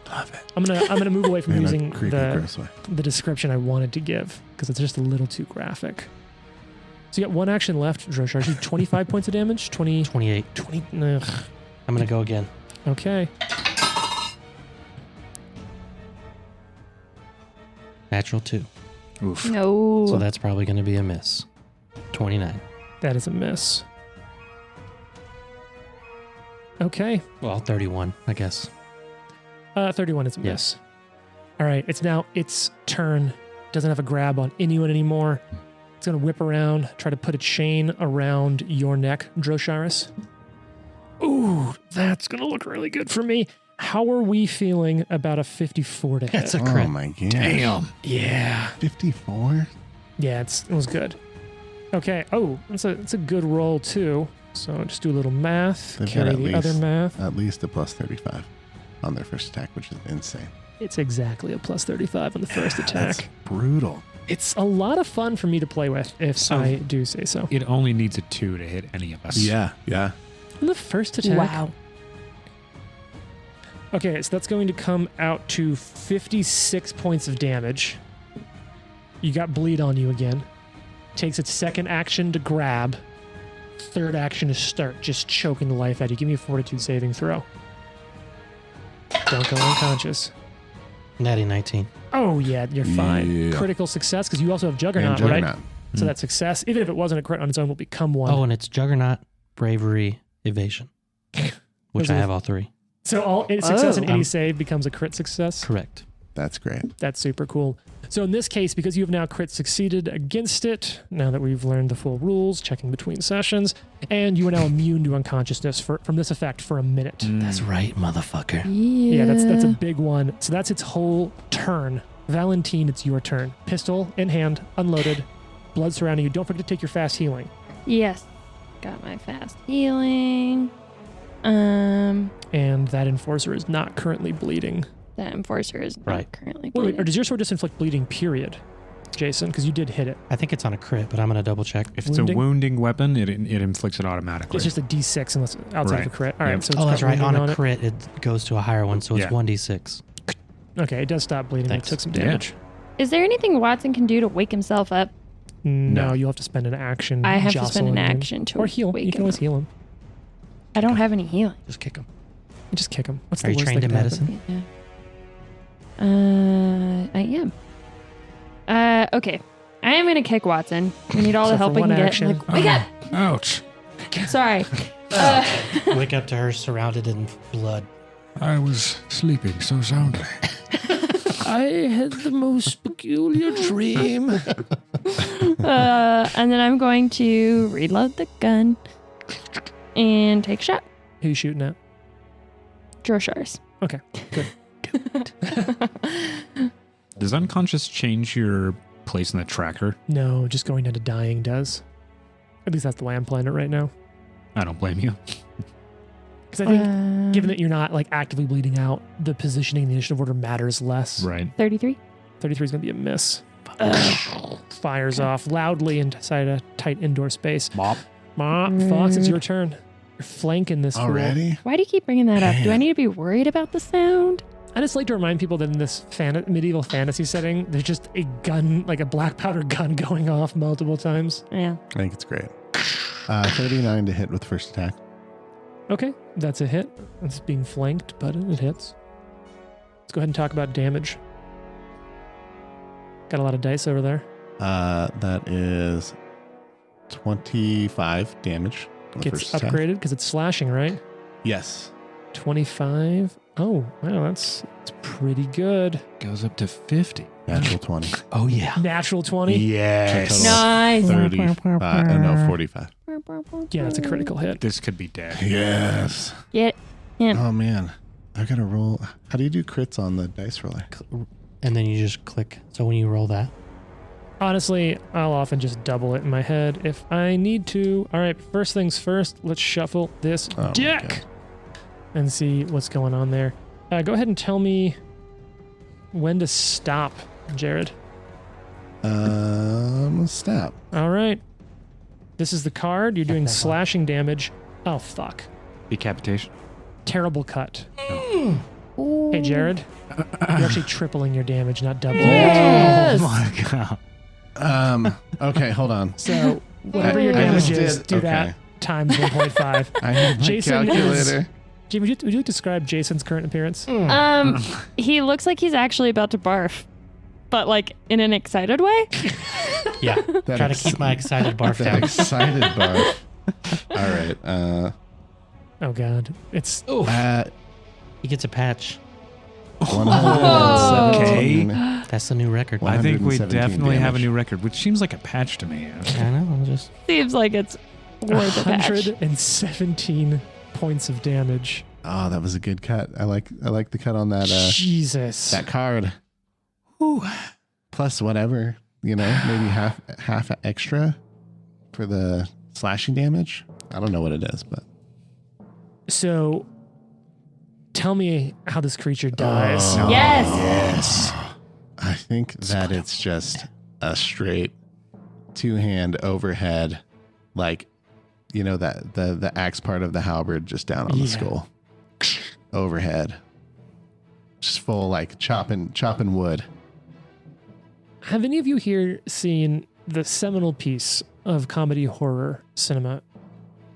Love it. I'm gonna move away from In a using creepy, gross way. the description I wanted to give because it's just a little too graphic. So you got one action left, Droshar. You 25 points of damage? 20. 28. 20. Ugh. I'm going to go again. Okay. Natural 2. Oof. No. So that's probably going to be a miss. 29. That is a miss. Okay. Well, 31, I guess. 31 is a Yeah. miss. All right. It's now its turn. Doesn't have a grab on anyone anymore. It's going to whip around, try to put a chain around your neck, Drosharis. Ooh, that's going to look really good for me. How are we feeling about a 54 to hit? That's a crit. Oh my god. Damn. Yeah. 54? Yeah, it was good. Okay. Oh, it's a good roll too. So just do a little math. They've got Carry at the other least- math. At least a plus 35 on their first attack, which is insane. It's exactly a plus 35 on the first attack. That's brutal. It's a lot of fun for me to play with, if So- I do say so. It only needs a 2 to hit any of us. Yeah, yeah. On the first attack. Wow. Okay, so that's going to come out to 56 points of damage. You got bleed on you again. Takes its second action to grab. Third action to start, just choking the life out of you. Give me a fortitude saving throw. Don't go unconscious. Natty 19. Oh, yeah, you're fine. Yeah. Critical success, because you also have Juggernaut, And right? Juggernaut. So that success, even if it wasn't a crit on its own, will become one. Oh, and it's Juggernaut, Bravery, Evasion, which Those I are- have all 3. So success in any Um, save becomes a crit success. Correct. That's great. That's super cool. So in this case, because you have now crit succeeded against it, now that we've learned the full rules, checking between sessions, and you are now immune to unconsciousness from this effect for a minute. That's right, motherfucker. Yeah, that's a big one. So that's its whole turn. Valentine, it's your turn. Pistol in hand, unloaded, blood surrounding you. Don't forget to take your fast healing. Yes. Got my fast healing. And that enforcer is not currently bleeding. That enforcer is not Right. currently Wait, or bleeding. does your sword just inflict bleeding, period, Jason? Because you did hit it. I think it's on a crit, but I'm going to double check. If it's Wounding? a wounding weapon, it inflicts it automatically. It's just a D6 unless outside of a crit. All right, Yep. so it's Oh, that's got right. wounding On a it. crit, it goes to a higher one, so it's Yeah. 1d6. Okay, it does stop bleeding. Thanks. It took some Yeah. damage. Is there anything Watson can do to wake himself up? No, No. you'll have to spend an action. I have to spend jostling an him. action to Or heal. wake You can him always up. heal him. I don't have any healing. Just kick him. Just kick him. What's Are the you worst trained that in could happen? medicine? Yeah. I am. Okay. I am gonna kick Watson. We need all So the help for we can one get. action- Like, wake up! Ouch. Sorry. Wake up to her surrounded in blood. I was sleeping so soundly. I had the most peculiar dream. And then I'm going to reload the gun and take a shot. Who you shooting at? Droshars. Okay, good. Does unconscious change your place in the tracker? No, just going down to dying does. At least that's the way I'm playing it right now. I don't blame you. Because I think, given that you're not like actively bleeding out, the positioning in the initiative order matters less. Right. 33. 33 is going to be a miss. Fires off loudly inside a tight indoor space. Mop. Fox, it's your turn. You're flanking this fool. Already? Why do you keep bringing that up? Do I Man. need to be worried about the sound? I just like to remind people that in this medieval fantasy setting, there's just a gun, like a black powder gun going off multiple times. Yeah. I think it's great. 39 to hit with first attack. Okay, that's a hit. It's being flanked, but it hits. Let's go ahead and talk about damage. Got a lot of dice over there. That is 25 damage. On the Gets first attack. upgraded because it's slashing, right? Yes. 25. Oh, wow, that's pretty good. Goes up to 50. Natural 20. Oh, yeah. Natural 20. Yes. Nice. 45. Yeah, that's a critical hit. This could be dead. Yes. Get him. Oh, man. I got to roll. How do you do crits on the dice roller? And then you just click. So when you roll that, Honestly, I'll often just double it in my head if I need to. All right, first things first, let's shuffle this Oh my deck God. and see what's going on there. Go ahead and tell me when to stop, Jared. Stop. All right. This is the card. You're doing that one. slashing damage. Oh, fuck. Decapitation. Terrible cut. Hey, Jared. You're actually tripling your damage, not doubling it. Yes. Oh my god. Okay, hold on. So whatever your I damage just is, did- do okay. that times 1.5. I have my Jason is- calculator. Jim, would you describe Jason's current appearance? He looks like he's actually about to barf, but like in an excited way. yeah, That try to ex- keep my excited barf That down. excited barf. All right. Oh, God. It's He gets a patch. 117. That's the new record. Wow. I think we 117 definitely have a damage. new record, which seems like a patch to me. I know. I'm just Seems like it's worth a patch. 117 points of damage. Oh, that was a good cut. I like the cut on that Jesus. that card. Plus whatever, maybe half extra for the slashing damage. I don't know what it is, but So, tell me how this creature dies. Oh, Yes. yes. I think that it's just a straight two-hand overhead, like that the axe part of the halberd just down on the skull, overhead, just full like chopping wood. Have any of you here seen the seminal piece of comedy horror cinema,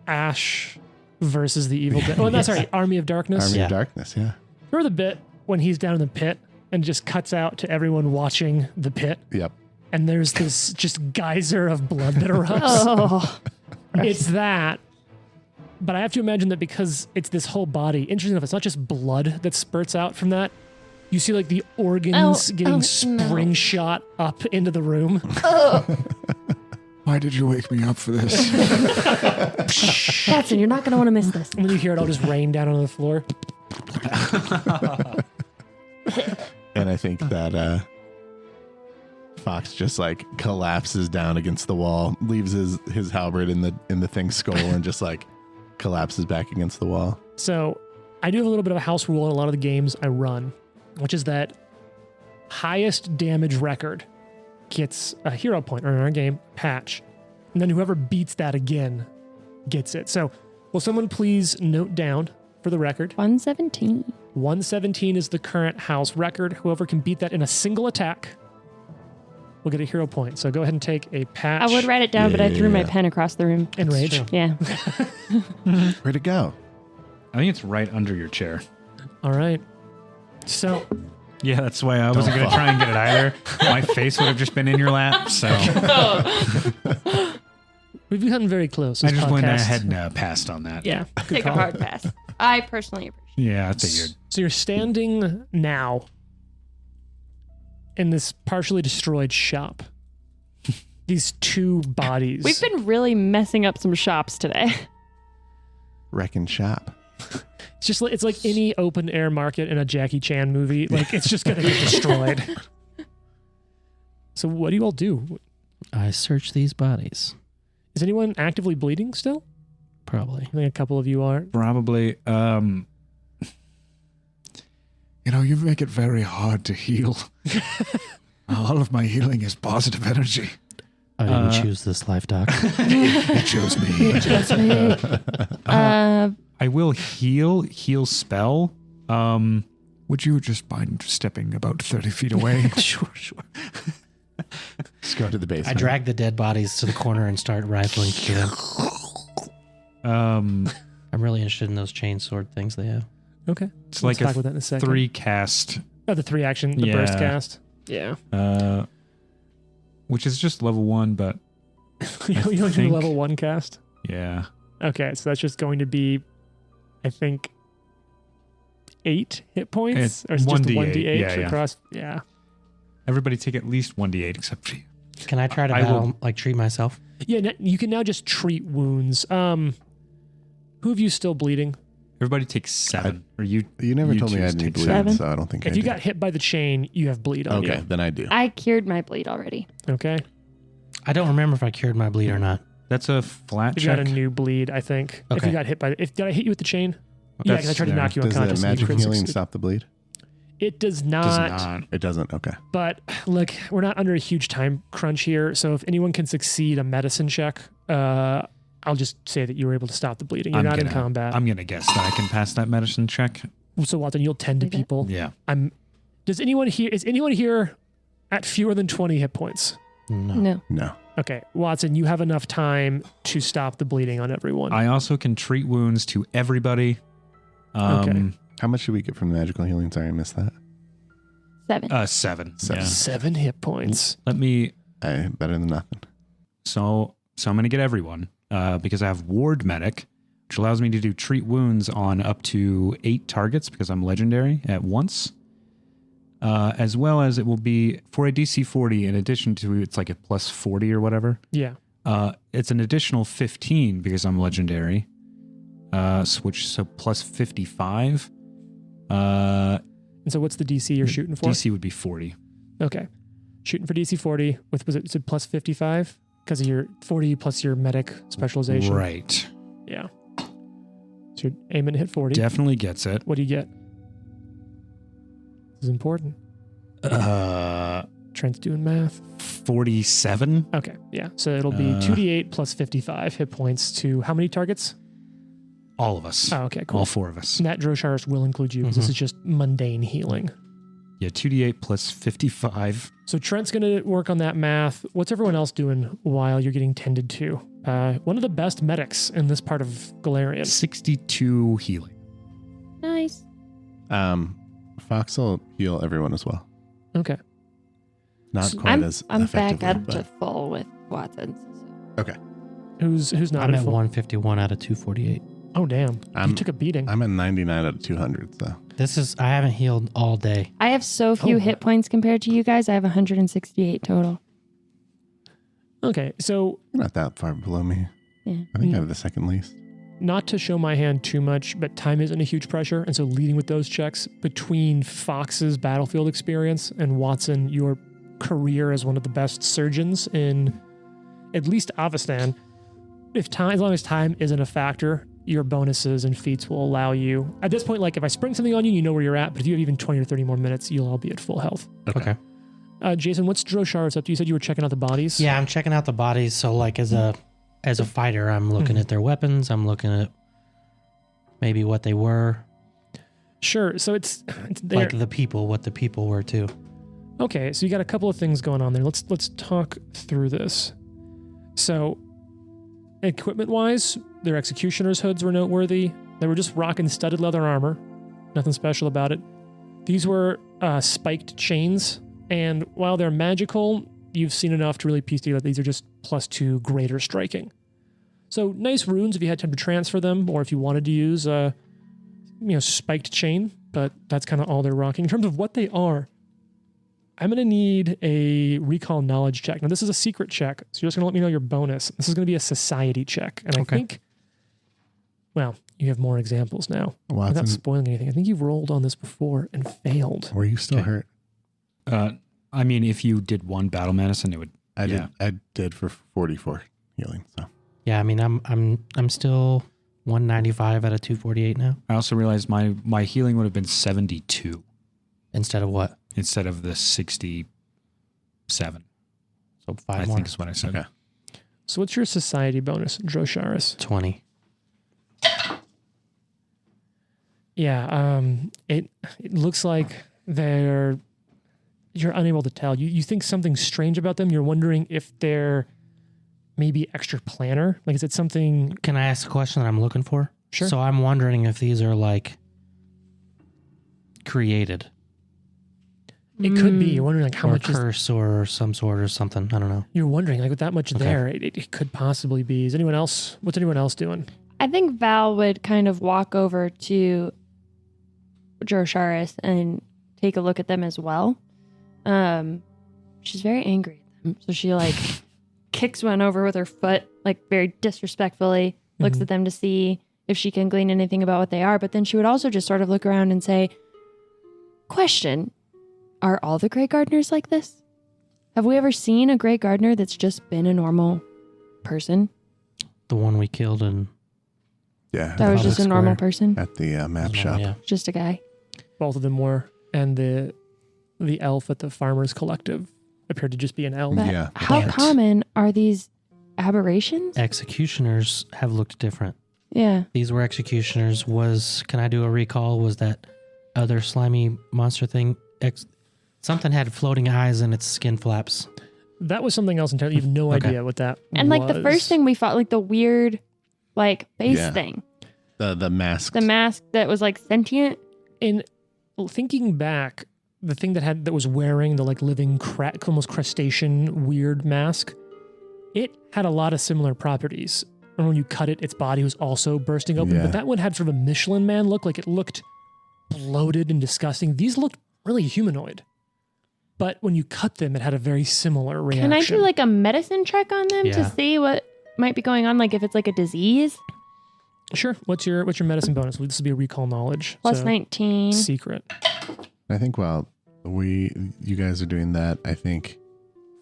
Ash versus the Evil Dead? Oh, no, sorry, Army of Darkness. Army Yeah. of Darkness, yeah. Remember the bit when he's down in the pit and just cuts out to everyone watching the pit, Yep. and there's this just geyser of blood that erupts? Oh, It's that. But I have to imagine that because it's this whole body, interesting enough, it's not just blood that spurts out from that. You see like the organs getting no. spring shot up into the room. Why did you wake me up for this? Watson, you're not going to want to miss this. And then you hear it all just rain down on the floor. And I think that Fox just like collapses down against the wall, leaves his halberd in the thing's skull, and just like collapses back against the wall. So I do have a little bit of a house rule in a lot of the games I run, which is that highest damage record gets a hero point, or in our game, patch. And then whoever beats that again gets it. So will someone please note down for the record? 117. 117 is the current house record. Whoever can beat that in a single attack will get a hero point. So go ahead and take a patch. I would write it down, but I threw my Yeah. pen across the room. Enrage. true. Yeah. Where'd it go? I think it's right under your chair. All right. So Yeah, that's why I wasn't going to try and get it either. My face would have just been in your lap, so we've gotten very close. I this just went podcast. ahead and passed on that. Yeah. Good Take a call. hard pass. I personally appreciate Yeah, I figured. So you're standing now in this partially destroyed shop. These two bodies. We've been really messing up some shops today. Wrecking shop. It's just like, it's like any open air market in a Jackie Chan movie. Like it's just gonna get destroyed. So what do you all do? I search these bodies. Is anyone actively bleeding still? Probably. I think a couple of you are. Probably. You make it very hard to heal. All of my healing is positive energy. I didn't choose this life, Doc. It chose me. Just me. I will heal spell. Would you just mind stepping about 30 feet away? Sure. Just go to the basement. I drag the dead bodies to the corner and start rifling through them. I'm really interested in those chain sword things they have. Okay. It's Let's like talk a about that in a second. 3 cast, Oh, the 3 action, the burst Yeah. cast. Yeah. which is just level 1, but you only do think- level 1 cast? yeah. Okay, so that's just going to be, I think, 8 hit points? It's Or is it just 1d8, 1d8 yeah. across? Yeah. Everybody take at least 1d8 except for you. Can I try to I will- battle, like treat myself? Yeah, you can now just treat wounds. Who of you still bleeding? Everybody takes 7. Or you never told me I choose had to any take bleed, 7. so I don't think If I you do. got hit by the chain, you have bleed on Okay, you. then I do. I cured my bleed already. Okay. I don't remember if I cured my bleed or not. That's a flat You got check. a new bleed, I think. If Okay. you got hit by did I hit you with the chain? Yeah, because I tried to there. knock you Does the unconscious. and you magic couldn't healing succeed. stop the bleed? It does Does not. not. It doesn't. Okay. But look, we're not under a huge time crunch here. So if anyone can succeed a medicine check, I'll just say that you were able to stop the bleeding. You're not in combat. I'm gonna guess that I can pass that medicine check. So Watson, you'll tend to Okay. people. Yeah. Is anyone here at fewer than 20 hit points? No. No. Okay, Watson, you have enough time to stop the bleeding on everyone. I also can treat wounds to everybody. Okay. How much did we get from the magical healing? Sorry, I missed that. 7. 7. Seven. Yeah. 7 hit points. Let me. Better than nothing. So I'm gonna get everyone because I have ward medic, which allows me to do treat wounds on up to 8 targets because I'm legendary at once. As well as it will be for a DC 40 in addition to it's like a plus 40 or whatever. Yeah. It's an additional 15 because I'm legendary. So plus 55. And so what's the DC you're shooting for? DC would be 40. Okay. Shooting for DC 40 with, was it plus 55? Because of your 40 plus your medic specialization. Right. Yeah. So you're aiming to hit 40. Definitely gets it. What do you get? This is important. Trent's doing math. 47. Okay. Yeah. So it'll be 2d8 plus 55 hit points to how many targets? All of us. Oh, okay. Cool. All 4 of us. And that Drosharis will include you because this is just mundane healing. Yeah, 2d8 plus 55. So Trent's going to work on that math. What's everyone else doing while you're getting tended to? One of the best medics in this part of Galarian. 62 healing. Nice. Fox will heal everyone as well. Okay. Not So quite as I'm back effectively, up but to full with Watson's. okay. Who's not I'm at at full? 151 out of 248. Oh, damn. You I'm- took a beating. I'm at 99 out of 200. So I haven't healed all day. I have so few Oh. hit points compared to you guys. I have 168 total. Okay. So you're not that far below me. Yeah. I think I have the second least. not to show my hand too much, but time isn't a huge pressure. And so leading with those checks between Fox's battlefield experience and Watson, your career as one of the best surgeons in at least Avestan, as long as time isn't a factor, your bonuses and feats will allow you. At this point, like if I spring something on you, you know where you're at. But if you have even 20 or 30 more minutes, you'll all be at full health. Okay. Jason, what's Drosharis up to? You said you were checking out the bodies? Yeah, I'm checking out the bodies. So like as a fighter, I'm looking at their weapons. I'm looking at maybe what they were. Sure. So it's there. Like what the people were too. Okay, so you got a couple of things going on there. Let's talk through this. So, equipment-wise, their executioner's hoods were noteworthy. They were just rocking studded leather armor. Nothing special about it. These were spiked chains, and while they're magical, you've seen enough to really piece together that these are just +2 greater striking. So nice runes if you had time to transfer them, or if you wanted to use spiked chain, but that's kind of all they're rocking. In terms of what they are, I'm going to need a recall knowledge check. Now, this is a secret check, so you're just going to let me know your bonus. This is going to be a society check. And I think, well, you have more examples now. Watson, Without spoiling anything, I think you've rolled on this before and failed. were you still hurt? I mean, if you did 1 battle medicine, it would. I did for 44 healing. So Yeah, I mean I'm still 195 out of 248 now. I also realized my healing would have been 72 Instead of what? instead of the 67. So 5 I more. think is what I said. Okay. So what's your society bonus, Drosharis? 20. Yeah, it looks like you're unable to tell. You think something strange about them. You're wondering if they're maybe extra planner. Like, is it something? Can I ask a question that I'm looking for? Sure. So I'm wondering if these are like created It could be. You're wondering like how or much is. curse or some sort or something. I don't know. You're wondering like with that much there, it could possibly be. Is anyone else? What's anyone else doing? I think Val would kind of walk over to Drosharis and take a look at them as well. She's very angry at them. So she like kicks one over with her foot, like very disrespectfully, looks at them to see if she can glean anything about what they are. But then she would also just sort of look around and say, question, are all the Grey Gardeners like this? Have we ever seen a Grey Gardener that's just been a normal person? The one we killed and Yeah. That was just a normal Square. person? At the map shop. Yeah. Just a guy? Both of them were. And the elf at the Farmers Collective appeared to just be an elf. But Yeah. how But- common are these aberrations? Executioners have looked different. Yeah. These were executioners. Can I do a recall? Was that other slimy monster thing? Something had floating eyes in its skin flaps. That was something else entirely. You have no Okay. idea what that And like the was. first thing we fought, like the weird, like base Yeah. thing, The mask. the mask that was like sentient. In thinking back, the thing that was wearing the like living almost crustacean weird mask, it had a lot of similar properties. And when you cut it, its body was also bursting open. Yeah. But that one had sort of a Michelin Man look. Like it looked bloated and disgusting. These looked really humanoid. But when you cut them, it had a very similar reaction. Can I do like a medicine check on them Yeah. to see what might be going on? Like if it's like a disease? Sure. What's your medicine bonus? This will be a recall knowledge. Plus so 19. Secret. I think while you guys are doing that, I think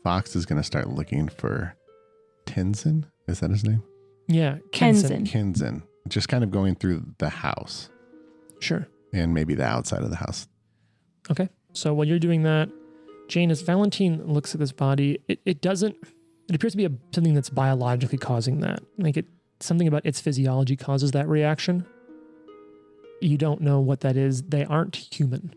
Fox is going to start looking for Tenzin. Is that his name? Yeah. Kenzen. Kinzen. Just kind of going through the house Sure. and maybe the outside of the house. Okay. So while you're doing that, Jane, as Valentine looks at this body, it appears to be something that's biologically causing that. Like something about its physiology causes that reaction. You don't know what that is. They aren't human.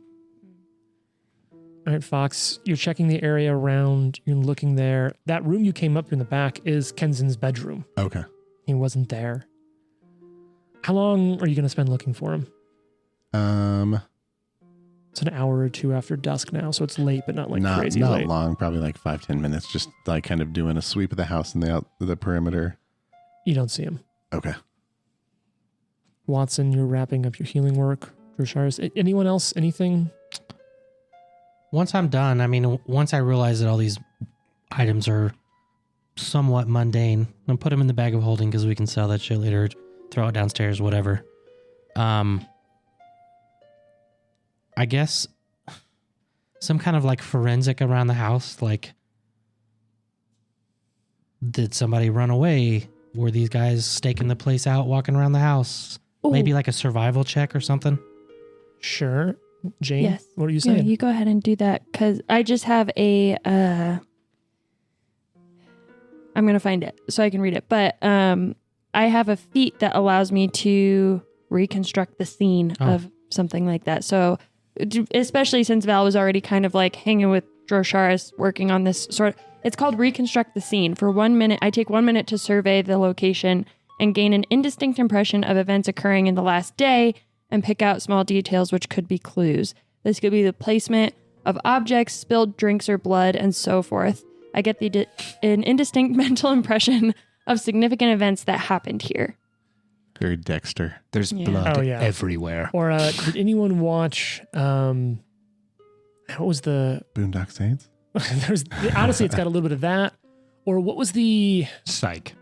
All right, Fox, you're checking the area around. You're looking there. That room you came up to in the back is Kenzen's bedroom. Okay. He wasn't there. How long are you going to spend looking for him? It's an hour or two after dusk now, so it's late, but not like crazy not late. long, probably like 5-10 minutes, just like kind of doing a sweep of the house and the perimeter. You don't see him. Okay. Watson, you're wrapping up your healing work. Drosharis, anyone else? Anything? Once I'm done, once I realize that all these items are somewhat mundane, I'll put them in the bag of holding because we can sell that shit later, throw it downstairs, whatever. I guess some kind of like forensic around the house. Like, did somebody run away? Were these guys staking the place out, walking around the house? Ooh. Maybe like a survival check or something? Sure. Jane, Yes. what are you Yeah, saying? you go ahead and do that because I just have a. I'm gonna find it so I can read it, but I have a feat that allows me to reconstruct the scene of something like that. So, especially since Val was already kind of like hanging with Drosharis, working on this sort of. It's called reconstruct the scene. For 1 minute, I take 1 minute to survey the location and gain an indistinct impression of events occurring in the last day and pick out small details which could be clues. This could be the placement of objects, spilled drinks or blood, and so forth. I get an indistinct mental impression of significant events that happened here. Very Dexter. There's Yeah. blood Oh, yeah. everywhere. Or did anyone watch? What was the? Boondock Saints? Honestly, it's got a little bit of that. Or what was the? Psych.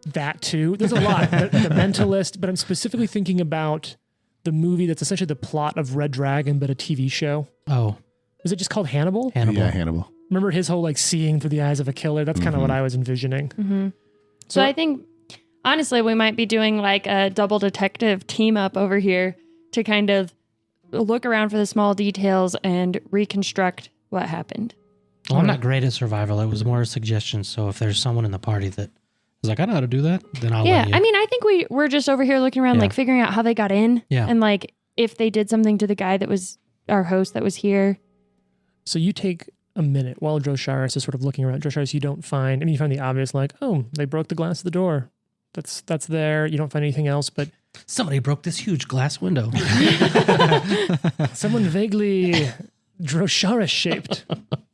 That too. There's a lot. The Mentalist, but I'm specifically thinking about the movie that's essentially the plot of Red Dragon, but a TV show. Oh, Was it just called Hannibal? Hannibal. Yeah, Hannibal. Remember his whole like seeing through the eyes of a killer? That's kind of what I was envisioning. Mm-hmm. So I think, honestly, we might be doing like a double detective team up over here to kind of look around for the small details and reconstruct what happened. Well, I'm not great at survival. It was more a suggestion. So if there's someone in the party that is like, I know how to do that, then I'll Yeah, let you. I mean, I think we're just over here looking around, Yeah. like figuring out how they got in, Yeah. and like if they did something to the guy that was our host that was here. So you take a minute while Drosharis is sort of looking around. Drosharis, you don't find. I mean, you find the obvious, like, oh, they broke the glass of the door. That's there. You don't find anything else, but Somebody broke this huge glass window. someone vaguely Drosharis shaped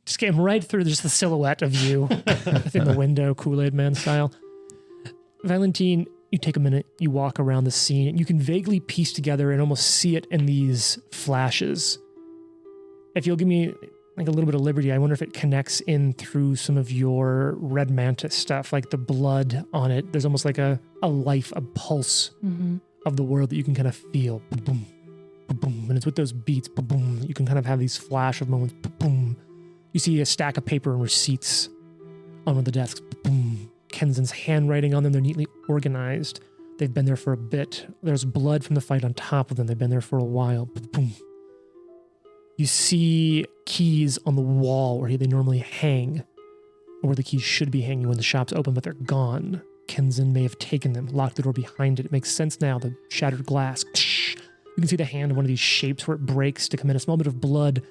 just came right through just the silhouette of you within the window, Kool-Aid Man style. Valentine, you take a minute, you walk around the scene, you can vaguely piece together and almost see it in these flashes. If you'll give me like a little bit of liberty, I wonder if it connects in through some of your Red Mantis stuff, like the blood on it. There's almost like a life, a pulse of the world that you can kind of feel. Boom, boom, boom. And it's with those beats, boom, boom, you can kind of have these flash of moments. Boom, boom. You see a stack of paper and receipts on one of the desks. Boom. Kenzen's handwriting on them. They're neatly organized. They've been there for a bit. There's blood from the fight on top of them. They've been there for a while. Boom. You see keys on the wall where they normally hang, or where the keys should be hanging when the shop's open, but they're gone. Kenzen may have taken them, locked the door behind it. It makes sense now, the shattered glass. You can see the hand of one of these shapes where it breaks to come in. A small bit of blood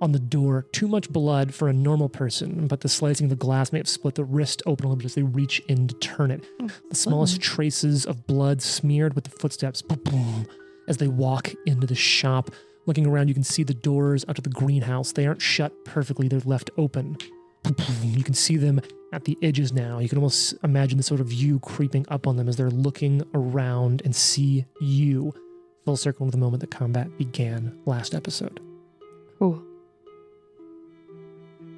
on the door. Too much blood for a normal person, but the slicing of the glass may have split the wrist open a little bit as they reach in to turn it. The smallest traces of blood smeared with the footsteps as they walk into the shop. Looking around, you can see the doors out to the greenhouse. They aren't shut perfectly. They're left open. You can see them at the edges now. You can almost imagine the sort of view creeping up on them as they're looking around and see you. Full circle to the moment that combat began last episode. Cool.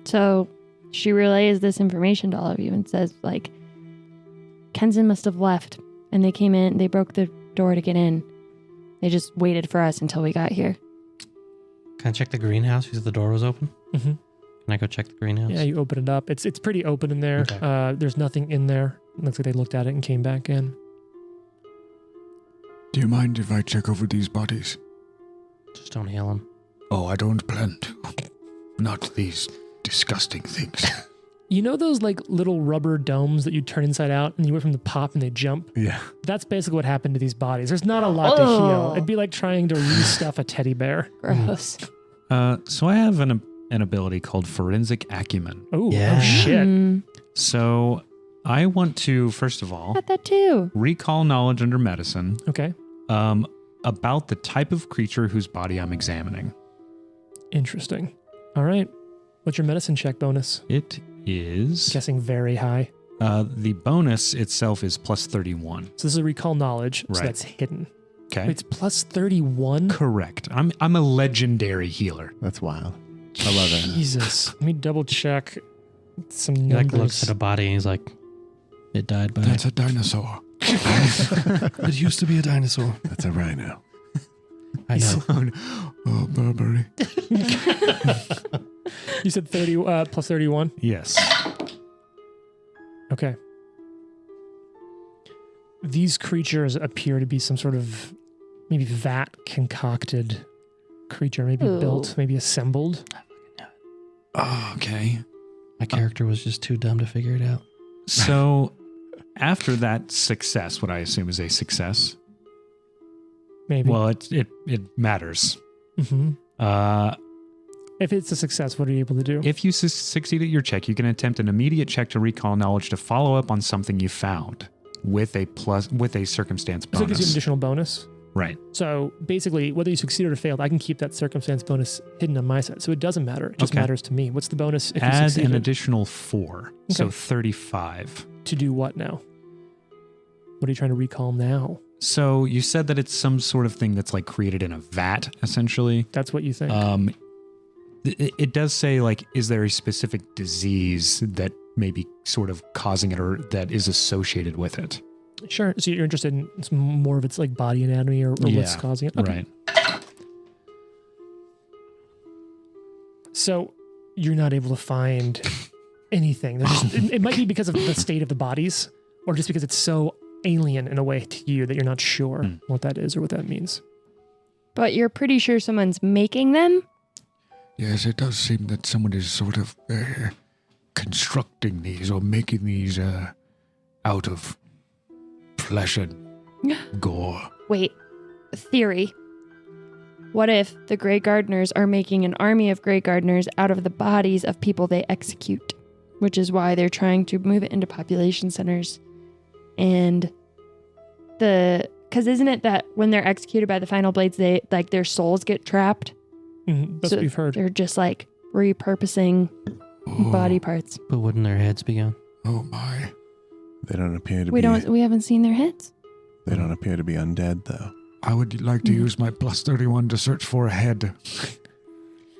So she relays this information to all of you and says, like, Kenzen must have left, and they came in, they broke the door to get in. They just waited for us until we got here. Can I check the greenhouse because the door was open? Mm-hmm. Can I go check the greenhouse? Yeah, you open it up. It's pretty open in there. Okay. There's nothing in there. It looks like they looked at it and came back in. Do you mind if I check over these bodies? Just don't heal him. Oh, I don't plan to. Not these disgusting things. You know those like little rubber domes that you turn inside out and you wait from the pop and they jump? Yeah. That's basically what happened to these bodies. There's not a lot to heal. It'd be like trying to restuff a teddy bear. Gross. So I have an ability called Forensic Acumen. Ooh, Yeah. oh shit. So I want to, first of all, Got that too. recall knowledge under medicine Okay. about the type of creature whose body I'm examining. Interesting. All right. What's your medicine check bonus? It is... Guessing very high. the bonus itself is plus 31. So this is a recall knowledge, so Right. that's hidden. Okay. It's plus 31? Correct. I'm a legendary healer. That's wild. I love it. Jesus. Let me double check some He numbers. like looks at a body and he's like, it died by... That's a dinosaur. It used to be a dinosaur. That's a rhino. I know. Oh, Burberry. You said 30 plus 31? Yes. Okay. These creatures appear to be some sort of maybe vat concocted creature, maybe Ooh. built, maybe assembled. Oh, okay. My character was just too dumb to figure it out. So after that success, what I assume is a success. Maybe. Well, it matters. hmm Uh, If it's a success, what are you able to do? if you succeed at your check, you can attempt an immediate check to recall knowledge to follow up on something you found with a circumstance So it gives you an bonus. additional bonus. Right. So basically, whether you succeeded or failed, I can keep that circumstance bonus hidden on my side. So it doesn't matter. It just Okay. matters to me. What's the bonus if you Add succeeded? an additional 4, so Okay. 35. To do what now? What are you trying to recall now? So you said that it's some sort of thing that's like created in a vat, essentially. That's what you think. It does say, like, is there a specific disease that may be sort of causing it or that is associated with it? Sure. So you're interested in some more of its like body anatomy or what's Yeah, causing it? Okay. Right. So you're not able to find anything. There's just, it might be because of the state of the bodies or just because it's so alien in a way to you that you're not sure what that is or what that means. But you're pretty sure someone's making them? Yes, it does seem that someone is sort of constructing these or making these out of flesh and gore. Wait, theory. What if the Grey Gardeners are making an army of Grey Gardeners out of the bodies of people they execute? Which is why they're trying to move it into population centers. And because isn't it that when they're executed by the final blades, they like their souls get trapped? That's what you've heard. They're just like repurposing body parts. But wouldn't their heads be gone? Oh my. They don't appear to We be. we haven't seen their heads. They don't appear to be undead, though. I would like to use my plus 31 to search for a head.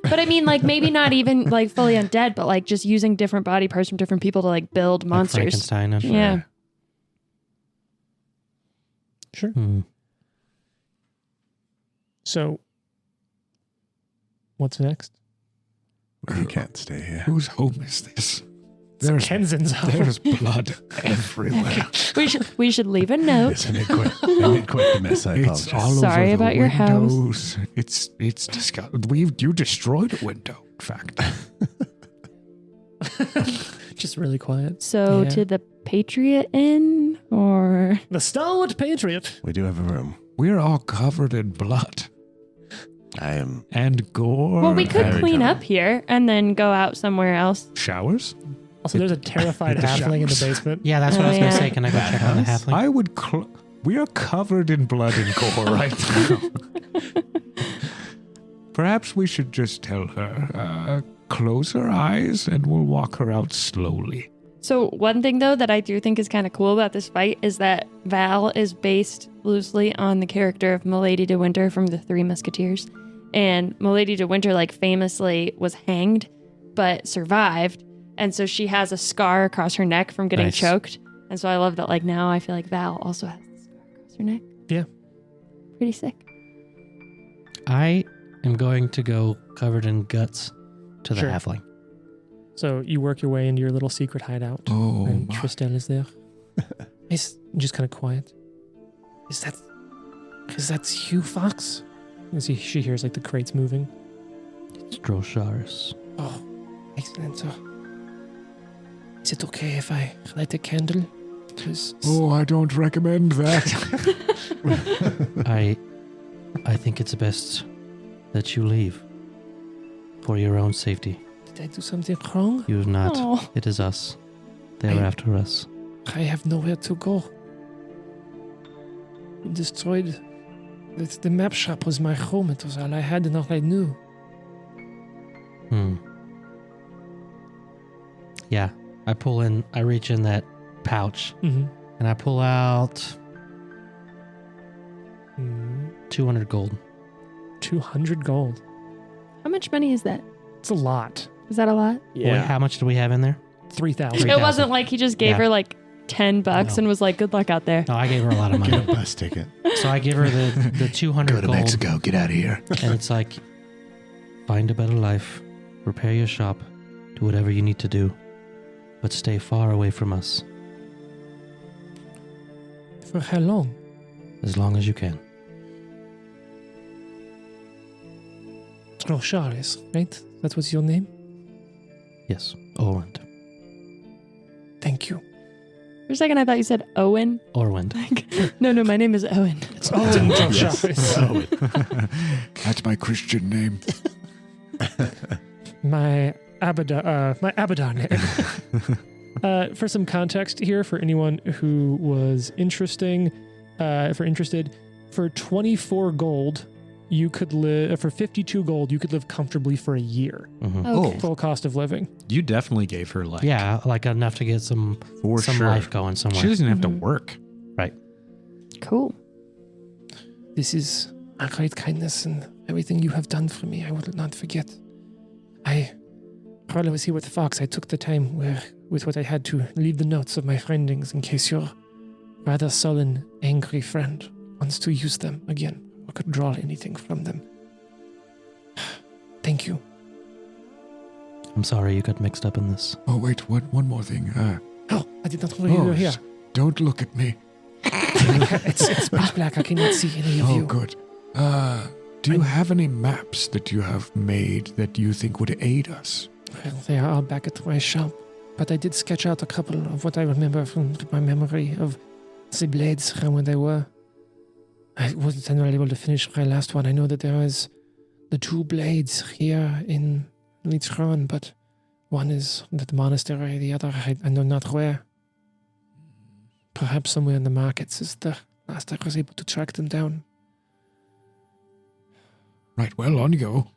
But I mean, like maybe not even like fully undead, but like just using different body parts from different people to like build Like monsters. Frankenstein. Yeah. Sure. Hmm. So, what's next? You can't stay here. Whose home is this? It's Kenzen's home. There's blood everywhere. We should leave a note. Yes, I made quite the mess. I It's apologize. all Sorry over the about your house. windows. It's disgusting. You destroyed a window, in fact. Just really quiet. So Yeah. to the Patriot Inn or The Stalwart Patriot. We do have a room. We're all covered in blood I am. and gore. well, we could Very clean common. up here and then go out somewhere else. Showers? Also, there's a terrified The halfling in the showers. basement. Yeah, that's what I was Oh, going to yeah. say. Can I go check on the halfling? I would. We are covered in blood and gore right now. Perhaps we should just tell her, close her eyes and we'll walk her out slowly. So one thing though that I do think is kind of cool about this fight is that Val is based loosely on the character of Milady de Winter from the Three Musketeers. And Milady de Winter like famously was hanged but survived. And so she has a scar across her neck from getting Nice. choked. And so I love that like now I feel like Val also has the scar across her neck. Yeah. Pretty sick. I am going to go covered in guts to the Sure. halfling. So you work your way into your little secret hideout. Oh, And my. Tristan is there. He's just kind of quiet. Is that Hugh Fox? As she hears like the crates moving. It's Drosharis. Oh, excellent. Is it okay if I light a candle? Please. Oh, I don't recommend that. I think it's best that you leave for your own safety. Did I do something wrong? You have not. Oh. It is us. They are I- after us. I have nowhere to go. You destroyed. The map shop was my home. It was all I had and all I knew. Yeah. I reach in that pouch Mm-hmm. and I pull out 200 gold. 200 gold. How much money is that? It's a lot. Is that a lot? Wait, how much do we have in there? 3,000. 3,000. It wasn't like he just gave Yeah. her like $10 No. and was like, good luck out there. No, I gave her a lot of Get a money. bus ticket. So I give her the 200 Go to gold. Mexico. Get out of here. And it's like, find a better life, repair your shop, do whatever you need to do, but stay far away from us For how long? as long as you can. Oh, Charles, right? That was your name? Yes, Orwind. Thank you. For a second, I thought you said Owen. Orwind. No, my name is Owen. It's Owen Yes. Charles. That's my Christian name. My Abaddon name. For some context here, for anyone who was interested, for 24 gold, you could live. For 52 gold, you could live comfortably for a year. Mhm. Okay. Full cost of living. You definitely gave her like Yeah, like enough to get some for sure. life going somewhere. She doesn't have to Mhm. work. Cool. This is a great kindness and everything you have done for me. I will not forget. While I was here with Fox, I took the time with what I had to leave the notes of my findings in case your rather sullen, angry friend wants to use them again or could draw anything from them. Thank you. I'm sorry you got mixed up in this. Oh, wait, one more thing. Oh, I did not know you were here. Don't look at me. It's pitch black. I cannot see any of Oh, you. good. Do you have any maps that you have made that you think would aid us? Well, they are all back at my shop, but I did sketch out a couple of what I remember from my memory of the blades and where they were. I wasn't able to finish my last one. I know that there is the 2 blades here in Litron, but one is at the monastery, the other I know not where. Perhaps somewhere in the markets is the last I was able to track them down. Right, well, on you go.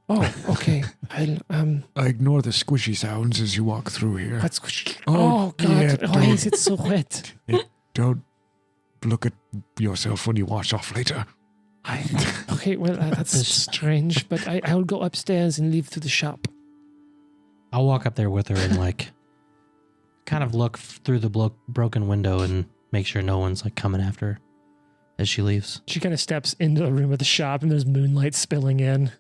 Oh, okay. I'll I ignore the squishy sounds as you walk through here. What's Oh, oh God! yeah, Why don't- is it so wet? Don't look at yourself when you wash off later. Okay, well that's This- strange, but I'll go upstairs and leave to the shop. I'll walk up there with her and like kind of look through the broken window and make sure no one's like coming after her. as she leaves. She kind of steps into the room of the shop, and there's moonlight spilling in.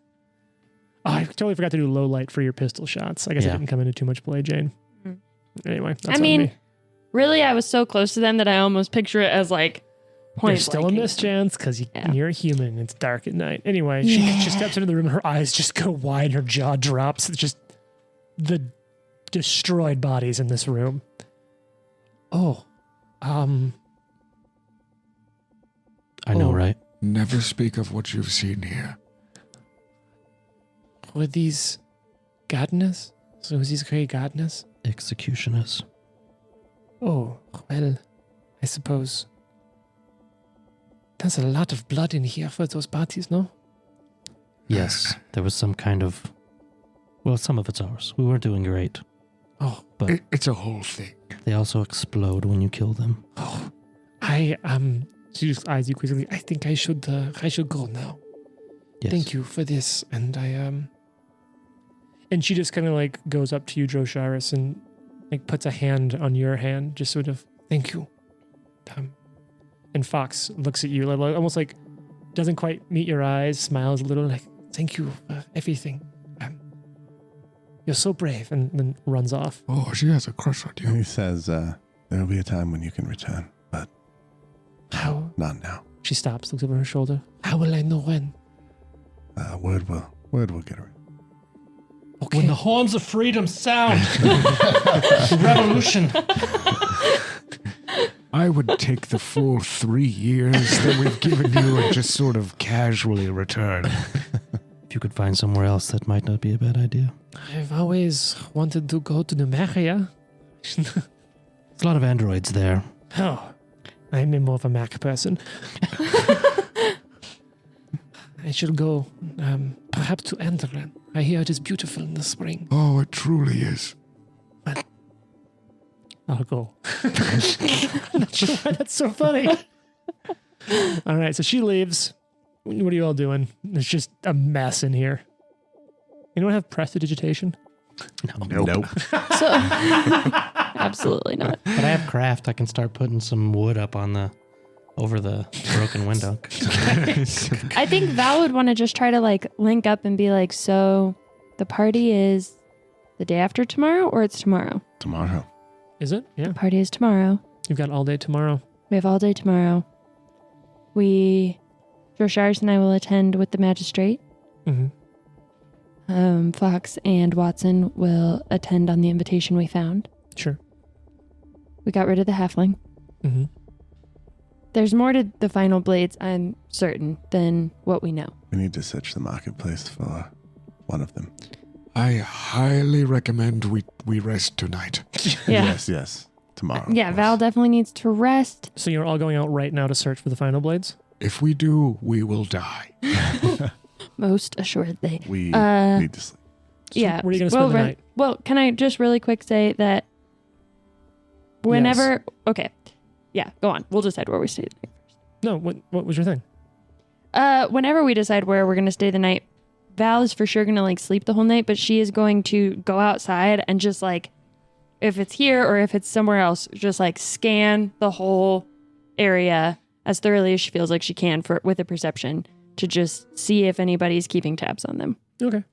Oh, I totally forgot to do low light for your pistol shots. I guess it didn't come into too much play, Jane. Mm. Anyway, that's I on mean, me. really, I was so close to them that I almost picture it as like point There's still a blanking. mischance because Yeah. you're a human and it's dark at night. Anyway, she steps into the room and her eyes just go wide, her jaw drops. It's just the destroyed bodies in this room. Oh, I know, Oh. right? Never speak of what you've seen here. were these gardeners? So was these great gardeners? Executioners. Oh, well, I suppose. There's a lot of blood in here for those parties, no? Yes, there was some kind of... Well, some of it's ours. We weren't doing great. Oh, But It's a whole thing. they also explode when you kill them. oh, she just eyes you quickly. I think I should go now. Yes. Thank you for this. And and she just kind of like goes up to you, Drosharis, and like puts a hand on your hand, just sort of, thank you. And Fox looks at you, like, almost like doesn't quite meet your eyes, smiles a little, like, thank you for everything. You're so brave, and then runs off. Oh, she has a crush on you. He says, there will be a time when you can return, but How? not now. She stops, looks over her shoulder. How will I know when? Word will get around. Okay. When the horns of freedom sound, revolution. I would take the full 3 years that we've given you and just sort of casually return. If you could find somewhere else, that might not be a bad idea. I've always wanted to go to Numeria. There's a lot of androids there. Oh, I'm more of a Mac person. I should go, perhaps to Enderland. I hear it is beautiful in the spring. Oh, it truly is. I'll go. I'm not sure why that's so funny. All right, so she leaves. What are you all doing? There's just a mess in here. Anyone have prestidigitation? Nope. So, absolutely not. But I have craft. I can start putting some wood up on over the broken window. I think Val would want to just try to like link up and be like, so the party is the day after tomorrow or it's tomorrow? Tomorrow. Is it? Yeah. The party is tomorrow. You've got all day tomorrow. We have all day tomorrow. Drosharis and I will attend with the magistrate. Mm-hmm. Fox and Watson will attend on the invitation we found. Sure. We got rid of the halfling. Mm-hmm. There's more to the final blades, I'm certain, than what we know. We need to search the marketplace for one of them. I highly recommend we rest tonight. Yeah. Yes. Tomorrow. Yeah, of Val course. definitely needs to rest. So you're all going out right now to search for the final blades? If we do, we will die. Most assuredly. We Uh, need to sleep. Yeah. Where are you going to spend the night? Well, can I just really quick say that whenever... Okay. Yeah, go on. We'll decide where we stay the night. No, what was your thing? Whenever we decide where we're going to stay the night, Val is for sure going to like sleep the whole night, but she is going to go outside and just like, if it's here or if it's somewhere else, just like scan the whole area as thoroughly as she feels like she can with a perception to just see if anybody's keeping tabs on them. Okay.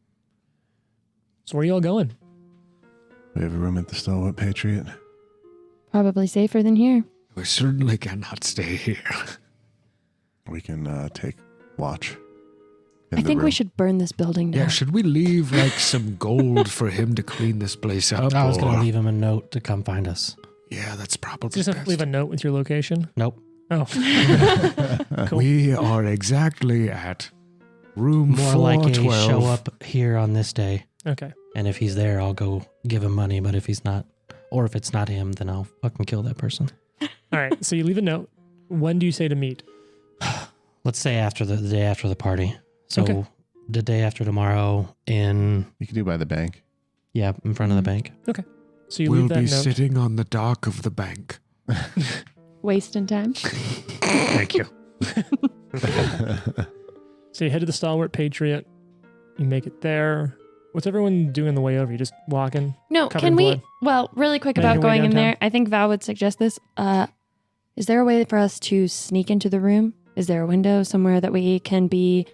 So where are you all going? We have a room at the Stalwart Patriot. Probably safer than here. We certainly cannot stay here. We can take watch. in I the think we room. should burn this building down. Yeah, should we leave like some gold for him to clean this place up? I was going or- to leave him a note to come find us. Yeah, that's probably Just have to best. leave a note with your location. Nope. Oh. Cool. We are exactly at room More like a 412. show up here on this day. Okay. And if he's there, I'll go give him money. But if he's not, or if it's not him, then I'll fucking kill that person. All right. So you leave a note. When do you say to meet? Let's say after the day after the party. So Okay. the day after tomorrow in, You can do by the bank. in front of the bank. So you We'll leave that be note. sitting on the dock of the bank. Wasting time. Thank you. So you head to the Stalwart Patriot. You make it there. What's everyone doing on the way over? You just walking? No, Covered can in we? blood. Well, really quick Making about your way going in downtown? there. I think Val would suggest this. Is there a way for us to sneak into the room Is there a window somewhere that we can be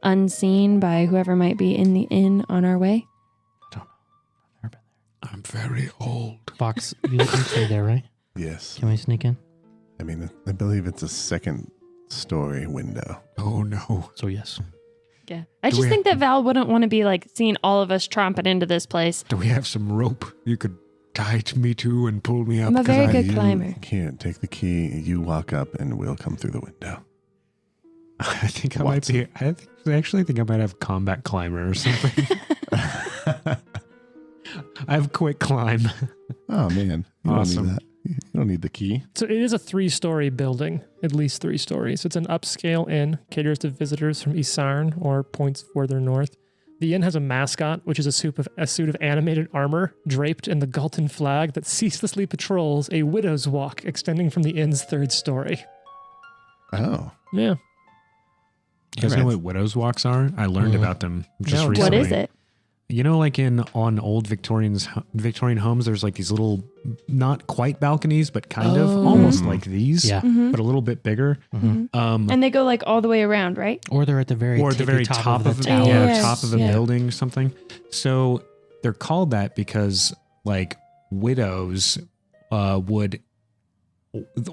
unseen by whoever might be in the inn on our way? I don't know. I've never been there. I'm very old. Fox, you stay there, right? Yes. Can we sneak in? I mean, I believe it's a second story window. Oh no. So yes. Yeah. I Do just we think that Val wouldn't want to be like seeing all of us tromping into this place. Do we have some rope you could tie to me to and pull me up? I'm a 'Cause very I- good climber. Here, take the key. You walk up, and we'll come through the window. I think I might be. I actually think I might have combat climber or something. I have quick climb. Oh man, you Awesome. don't need that. You don't need the key. So it is a 3-story building, at least 3 stories. It's an upscale inn, caters to visitors from Isarn or points further north. The inn has a mascot, which is a suit of animated armor draped in the Galton flag that ceaselessly patrols a widow's walk extending from the inn's 3rd story. Oh, Yeah. You guys know what widow's walks are? I learned about them just No, recently. What is it? You know, like on old Victorian homes, there's like these little, not quite balconies, but kind of almost like these, Yeah. but a little bit bigger. And they go like all the way around, right? Or they're at the very Or at the very top of the the tower. Yes. top of a Yeah. building or something. So they're called that because like widows would,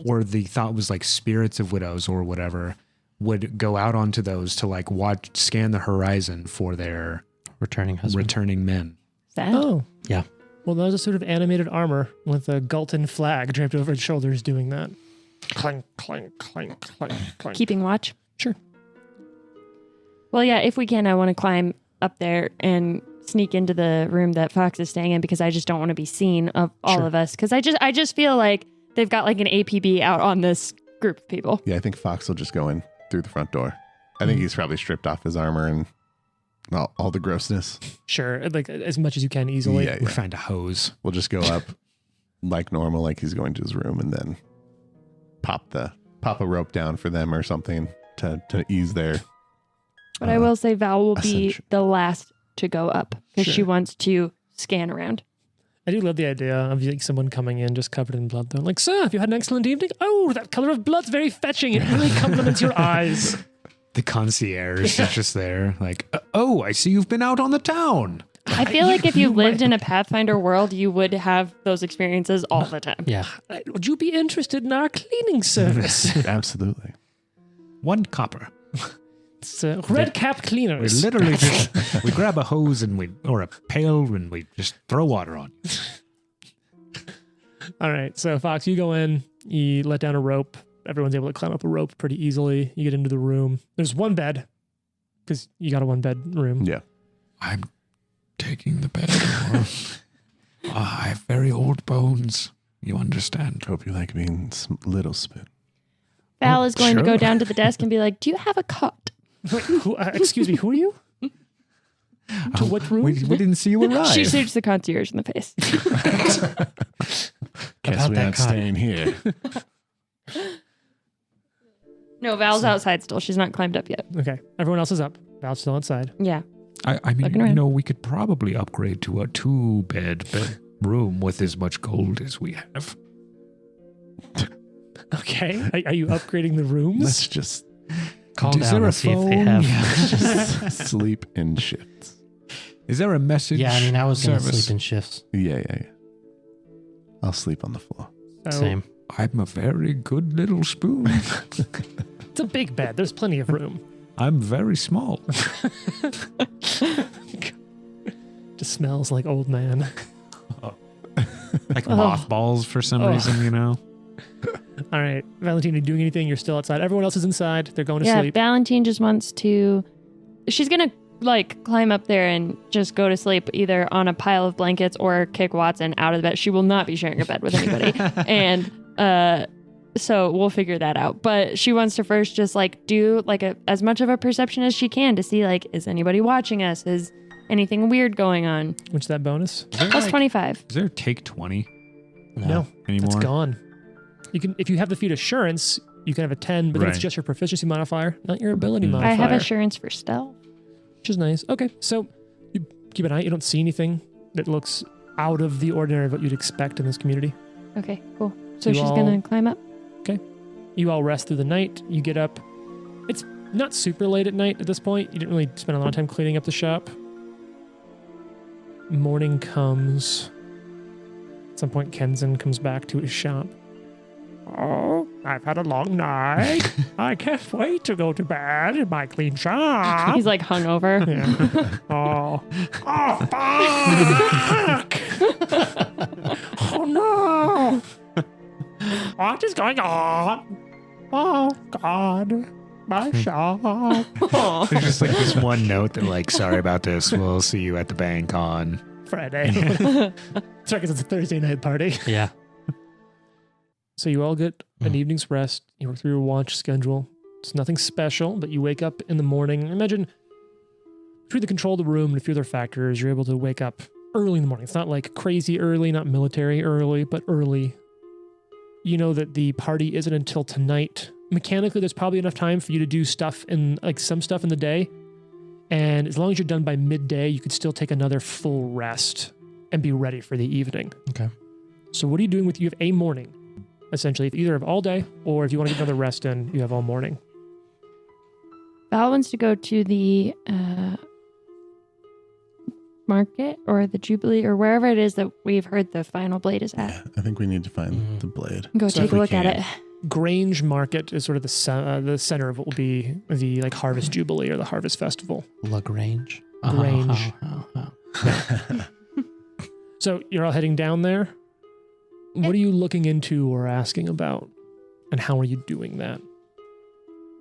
or the thought was like spirits of widows or whatever, would go out onto those to like scan the horizon for their Returning husband. returning men. Sad. Oh. Yeah. Well, there's a sort of animated armor with a Galton flag draped over its shoulders doing that. Clank, clank, clank, clank, clank. Keeping watch. Sure. Well, yeah, if we can, I want to climb up there and sneak into the room that Fox is staying in because I just don't want to be seen of all Sure. of us. Because I just feel like they've got like an APB out on this group of people. yeah. I think Fox will just go in through the front door. I think he's probably stripped off his armor and all the grossness. Sure. Like as much as you can easily. Yeah, We yeah. find a hose. We'll just go up like normal, like he's going to his room, and then pop a rope down for them or something to ease their. But I will say Val will be ascension. the last to go up because she Sure. wants to scan around. I do love the idea of like someone coming in just covered in blood though. Like, sir, have you had an excellent evening? Oh, that color of blood's very fetching. It really compliments your eyes. The concierge is just there, like, oh, I see you've been out on the town. I feel like if you lived in a Pathfinder world, you would have those experiences all the time. Yeah. Would you be interested in our cleaning service? Absolutely. 1 copper. It's red cap We cleaners. literally just we grab a hose or a pail and we just throw water on. All right, so Fox, you go in, you let down a rope. Everyone's able to climb up a rope pretty easily. You get into the room. There's 1 bed because you got a 1-bed room. Yeah. I'm taking the bed. I have very old bones. You understand? Hope you like being little spoon. Val is going to go sure. down to the desk and be like, "Do you have a cot?" Excuse me, who are you? To what room? We didn't see you arrive. She shoots the concierge in the face. Guess About we're that not cot. staying here. No, Val's outside still. She's not climbed up yet. Okay, everyone else is up. Val's still outside. Yeah. I mean, Looking around. we could probably upgrade to a 2-bed room with as much gold as we have. Okay, are you upgrading the rooms? Let's just Call Is down there a and see if they phone? have. sleep in shifts. Is there a message? Yeah, I mean, I was going to service? sleep in shifts. Yeah. I'll sleep on the floor. So, Same. I'm a very good little spoon. It's a big bed. There's plenty of room. I'm very small. Just smells like old man. like mothballs for some Oh. reason, you know? All right, Valentine, are you doing anything? You're still outside. Everyone else is inside. They're going to Yeah, sleep. Valentine just wants to. She's gonna like climb up there and just go to sleep either on a pile of blankets or kick Watson out of the bed. She will not be sharing a bed with anybody, and so we'll figure that out. But she wants to first just like do like as much of a perception as she can to see like is anybody watching us? Is anything weird going on? What's that bonus? Plus 25. Is there take 20 No, anymore? that's gone. You can, if you have the feat assurance, you can have a 10, but then it's Right. just your proficiency modifier, not your ability Mm. modifier. I have assurance for stealth. which is nice. Okay, so you keep an eye. You don't see anything that looks out of the ordinary of what you'd expect in this community. Okay, cool. So You she's all- gonna climb up. You all rest through the night. You get up. not super late at night at this point. You didn't really spend a lot of time cleaning up the shop. Morning comes. At some point, Kenzen comes back to his shop. Oh, I've had a long night. I can't wait to go to bed in my clean shop. He's like hungover. Yeah. Oh, fuck! Oh no! What is going on? Oh God, my shop. There's just like this one note that like, sorry about this. We'll see you at the bank on Friday. Sorry, because it's a Thursday night party. Yeah. So you all get an evening's rest. You work through your watch schedule. It's nothing special, but you wake up in the morning. Imagine between the control of the room and a few other factors, you're able to wake up early in the morning. It's not like crazy early, not military early, but early. You know that the party isn't until tonight. Mechanically, there's probably enough time for you to do stuff in like some stuff in the day. And as long as you're done by midday, you could still take another full rest and be ready for the evening. Okay. So what are you doing with, you have a morning, essentially. Either have all day, or if you want to get another rest in, you have all morning. Val wants to go to the market or the Jubilee or wherever it is that we've heard the final blade is at. Yeah, I think we need to find the blade. Go So take if a we look at can. it. Grange Market is sort of the center of what will be the like Harvest Jubilee or the Harvest Festival. Lagrange. Grange. So you're all heading down there. What are you looking into or asking about? And how are you doing that?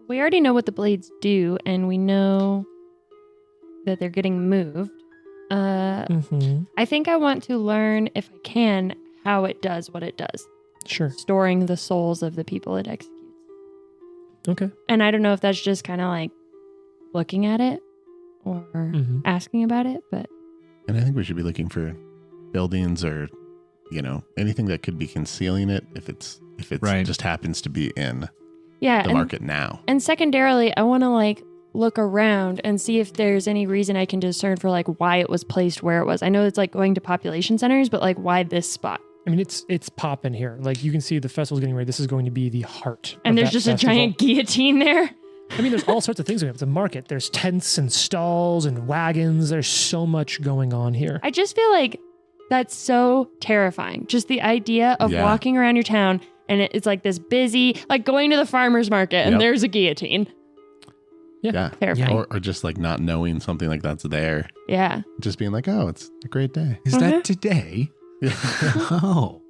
We already know what the blades do, and we know that they're getting moved. I think I want to learn, if I can, how it does what it does. Sure. Storing the souls of the people it executes. Okay. And I don't know if that's just kind of like looking at it or asking about it, but And I think we should be looking for buildings or, you know, anything that could be concealing it if it's Right. just happens to be in yeah. the market now. And secondarily, I want to like look around and see if there's any reason I can discern for like why it was placed where it was. I know it's like going to population centers, but like why this spot? I mean, it's popping here. Like you can see the festival's getting ready. This is going to be the heart. And of there's that just festival. a giant guillotine there. I mean, there's all sorts of things going on. It's a market. There's tents and stalls and wagons. There's so much going on here. I just feel like that's so terrifying. Just the idea of walking around your town and it's like this busy, like going to the farmer's market and Yep. there's a guillotine. Yeah. Terrifying. Or just like not knowing something like that's there. Yeah. Just being like, oh, it's a great day. Is that today? Oh.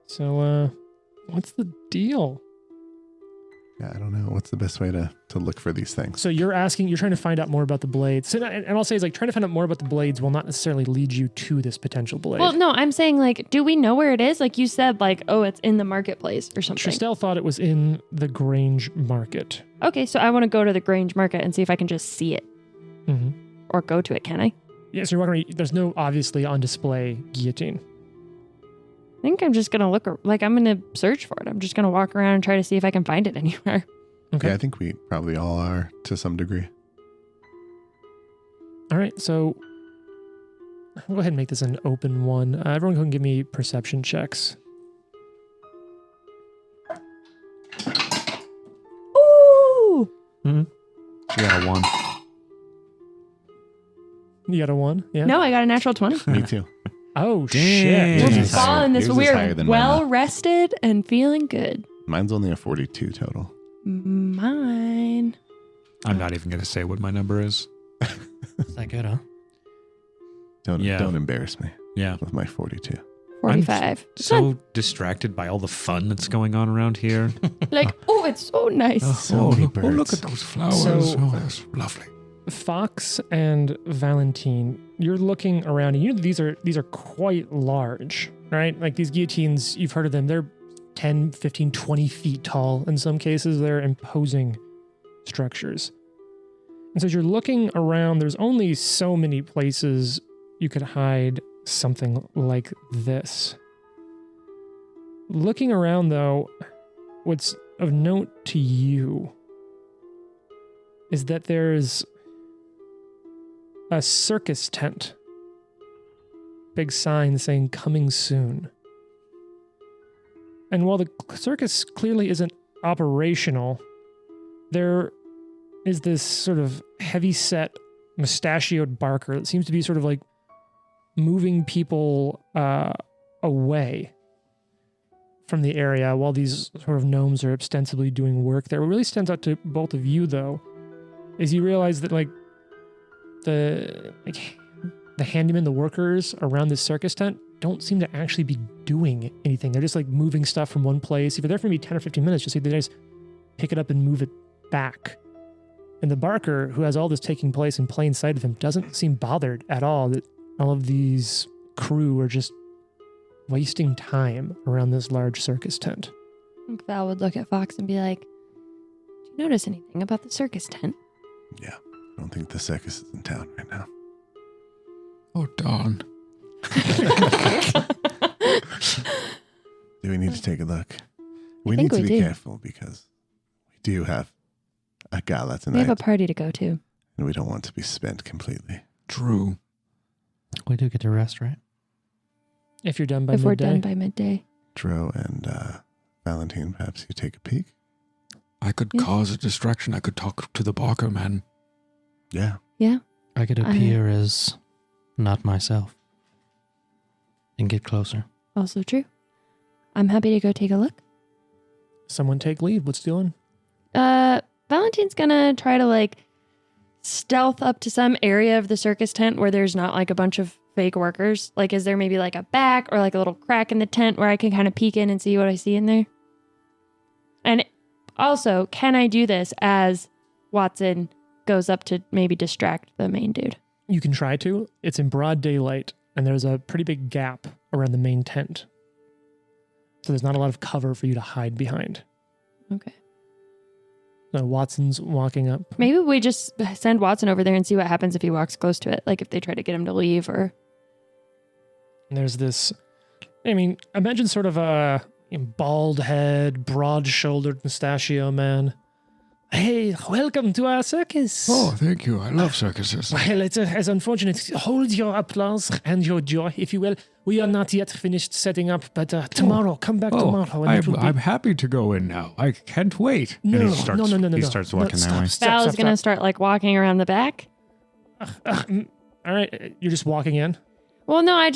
So, what's the deal? Yeah, I don't know. What's the best way to look for these things? So you're trying to find out more about the blades. So, and I'll say is like trying to find out more about the blades will not necessarily lead you to this potential blade. Well, no, I'm saying like, do we know where it is? Like you said, like, oh, it's in the marketplace or something. Tristel thought it was in the Grange Market. Okay, so I want to go to the Grange Market and see if I can just see it Mm-hmm. or go to it. Can I? Yeah, so you're walking around, there's no obviously on display guillotine. I think I'm just gonna look. Like I'm gonna search for it. I'm just gonna walk around and try to see if I can find it anywhere. Okay. Yeah, I think we probably all are to some degree. All right, so I'll go ahead and make this an open one. Everyone can give me perception checks. Ooh! She got a 1. You got a 1? Yeah. No, I got a natural 20. Me too. Oh Dang. shit! We're Yours is higher. balling this. Yours is We're higher than well mine. rested and feeling good. Mine's only a 42 total. Mine. I'm not even going to say what my number is. Is that good, huh? Don't embarrass me Yeah. with my 42. 45. It's So distracted by all the fun that's going on around here. not like, oh, it's so nice. So many Oh, look birds. at those flowers. So- Oh, that's lovely. Fox and Valentine, you're looking around and you know these are quite large, right? Like these guillotines, you've heard of them. They're 10, 15, 20 feet tall. In some cases, they're imposing structures. And so as you're looking around, there's only so many places you could hide something like this. Looking around, though, what's of note to you is that there's a circus tent. Big sign saying coming soon. And while the circus clearly isn't operational, there is this sort of heavy-set, mustachioed barker that seems to be sort of like moving people away from the area while these sort of gnomes are ostensibly doing work there. What really stands out to both of you, though, is you realize that the handymen, the workers around this circus tent don't seem to actually be doing anything. They're just like moving stuff from one place. If you're there for maybe 10 or 15 minutes, you'll see they just pick it up and move it back. And the barker, who has all this taking place in plain sight of him, doesn't seem bothered at all that all of these crew are just wasting time around this large circus tent. I think Val would look at Fox and be like, "Do you notice anything about the circus tent?" Yeah. I don't think the circus is in town right now. Oh, darn. Do we need to take a look? We think need to we be do. careful because we do have a gala We tonight, have a party to go to. and we don't want to be spent completely. True. We do get to rest, right? If you're done by If we're midday. done by midday. Dro and Valentine, perhaps you take a peek? I could Yeah. cause a distraction. I could talk to the Barker man. Yeah. Yeah. I could appear as not myself and get closer. Also true. I'm happy to go take a look. Someone take lead. What's doing? Valentine's gonna try to like stealth up to some area of the circus tent where there's not like a bunch of fake workers. Like, is there maybe like a back or like a little crack in the tent where I can kind of peek in and see what I see in there? And also, can I do this as Watson goes up to maybe distract the main dude? You can try to. It's in broad daylight, and there's a pretty big gap around the main tent. So there's not a lot of cover for you to hide behind. Okay. So Watson's walking up. Maybe we just send Watson over there and see what happens if he walks close to it. Like if they try to get him to leave or... And there's this, imagine sort of a bald head, broad-shouldered mustachio man. Hey, welcome to our circus. Oh, thank you. I love circuses. Well, it's unfortunate. Hold your applause and your joy, if you will. We are not yet finished setting up, but tomorrow, come back tomorrow. And it will be... I'm happy to go in now. I can't wait. No, And he starts- no. he starts walking that stop, way. Stop, Val stop, is going to stop. start like walking around the back. All right, you're just walking in. Well, no, I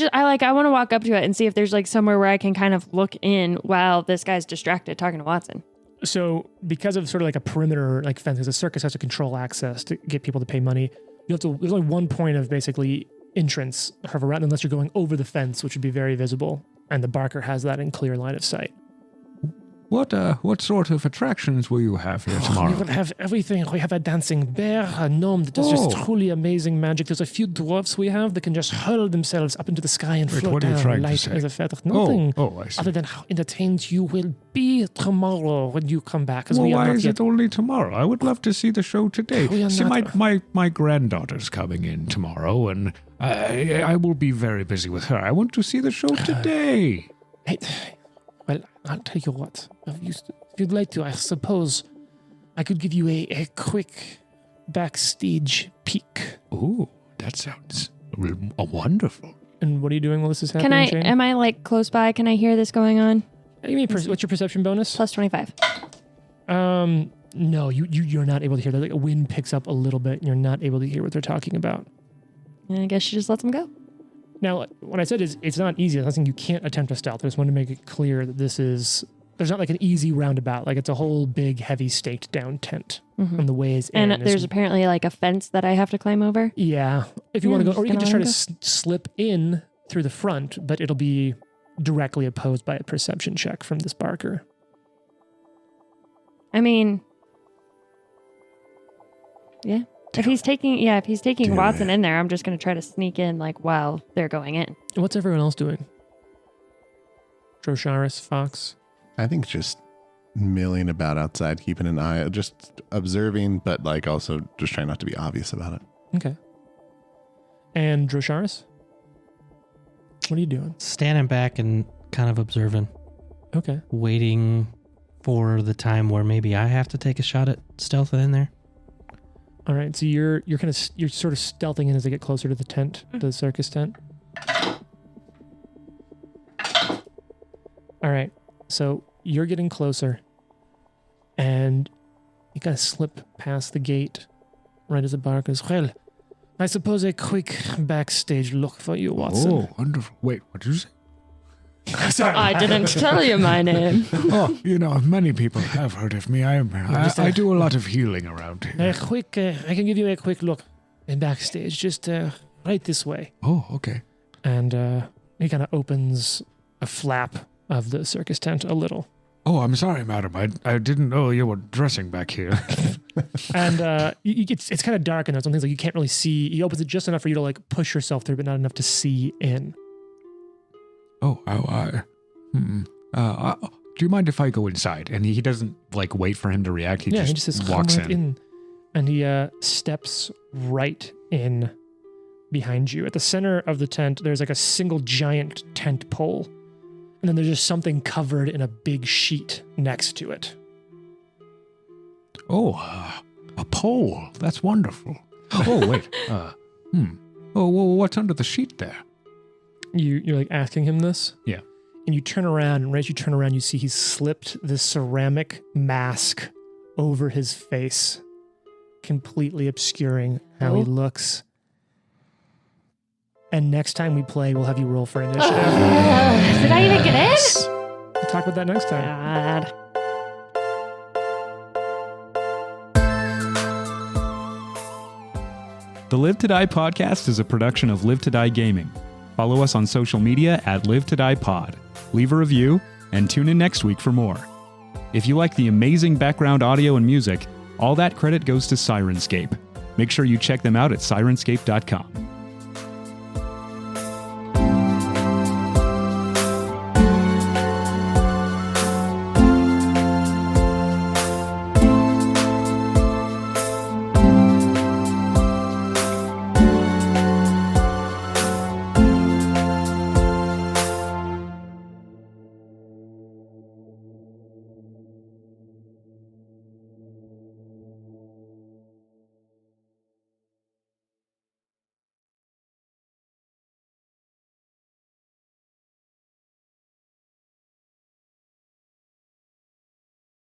want to walk up to it and see if there's like somewhere where I can kind of look in while this guy's distracted talking to Watson. So, because of sort of like a perimeter like fence, because the circus has to control access to get people to pay money, there's only one point of basically entrance, however, unless you're going over the fence, which would be very visible, and the Barker has that in clear line of sight. What sort of attractions will you have here We tomorrow? will have everything. We have a dancing bear, a gnome that does just Oh. truly amazing magic. There's a few dwarfs we have that can just hurl themselves up into the sky and Wait, float what are you down trying to light say? as a feather. Nothing Oh, I see. other than how entertained you will be tomorrow when you come back. Because Well, we are why not is yet. it only tomorrow? I would love to see the show today. We are See, not- my granddaughter's coming in tomorrow, and I will be very busy with her. I want to see the show today. Hey, well, I'll tell you what. If you'd like to, I suppose I could give you a quick backstage peek. Oh, that sounds wonderful. And what are you doing while this is Can happening, Shane? am I like close by? Can I hear this going on? What's your perception bonus? Plus 25. No, you're not able to hear that. Like a wind picks up a little bit, and you're not able to hear what they're talking about. And I guess she just lets him go. Now, what I said is it's not easy. I'm not saying you can't attempt a stealth. I just wanted to make it clear that there's not like an easy roundabout. Like it's a whole big, heavy, staked down tent from the ways in. And there's apparently like a fence that I have to climb over. Yeah, if you Yeah, want to I'm go, or you can just just try gonna to slip in through the front, but it'll be directly opposed by a perception check from this Barker. I mean, yeah. If he's taking Do Watson it. in there, I'm just going to try to sneak in like while they're going in. What's everyone else doing? Drosharis, Fox. I think just milling about outside, keeping an eye, just observing, but like also just trying not to be obvious about it. Okay. And Drosharis? What are you doing? Standing back and kind of observing, Okay. waiting for the time where maybe I have to take a shot at stealthing in there. All right. So you're sort of stealthing in as they get closer to the tent, to the circus tent. All right. So you're getting closer, and You kind of slip past the gate right as the bar goes, well, I suppose a quick backstage look for you, Watson. Oh, wonderful. Wait, what did you say? Sorry. I didn't tell you my name. Oh, many people have heard of me. I do a lot of healing around here. I can give you a quick look backstage, just right this way. Oh, okay. And he kind of opens a flap of the circus tent a little. Oh, I'm sorry, madam. I didn't know you were dressing back here. And it's kind of dark in there. Some things like you can't really see. He opens it just enough for you to like push yourself through, but not enough to see in. Do you mind if I go inside? And he doesn't like wait for him to react. He He just just says, walks "Come right in. And he steps right in behind you. At the center of the tent, there's like a single giant tent pole. And then there's just something covered in a big sheet next to it. Oh, a pole. That's wonderful. Oh, wait. Oh, well, what's under the sheet there? You're like asking him this? Yeah. And you turn around, and right as you turn around, you see he's slipped this ceramic mask over his face, completely obscuring how he looks. And next time we play, we'll have you roll for initiative. Did I even get in? We'll talk about that next time. God. The Live to Die podcast is a production of Live to Die Gaming. Follow us on social media at Live to Die Pod. Leave a review and tune in next week for more. If you like the amazing background audio and music, all that credit goes to Syrinscape. Make sure you check them out at Syrinscape.com.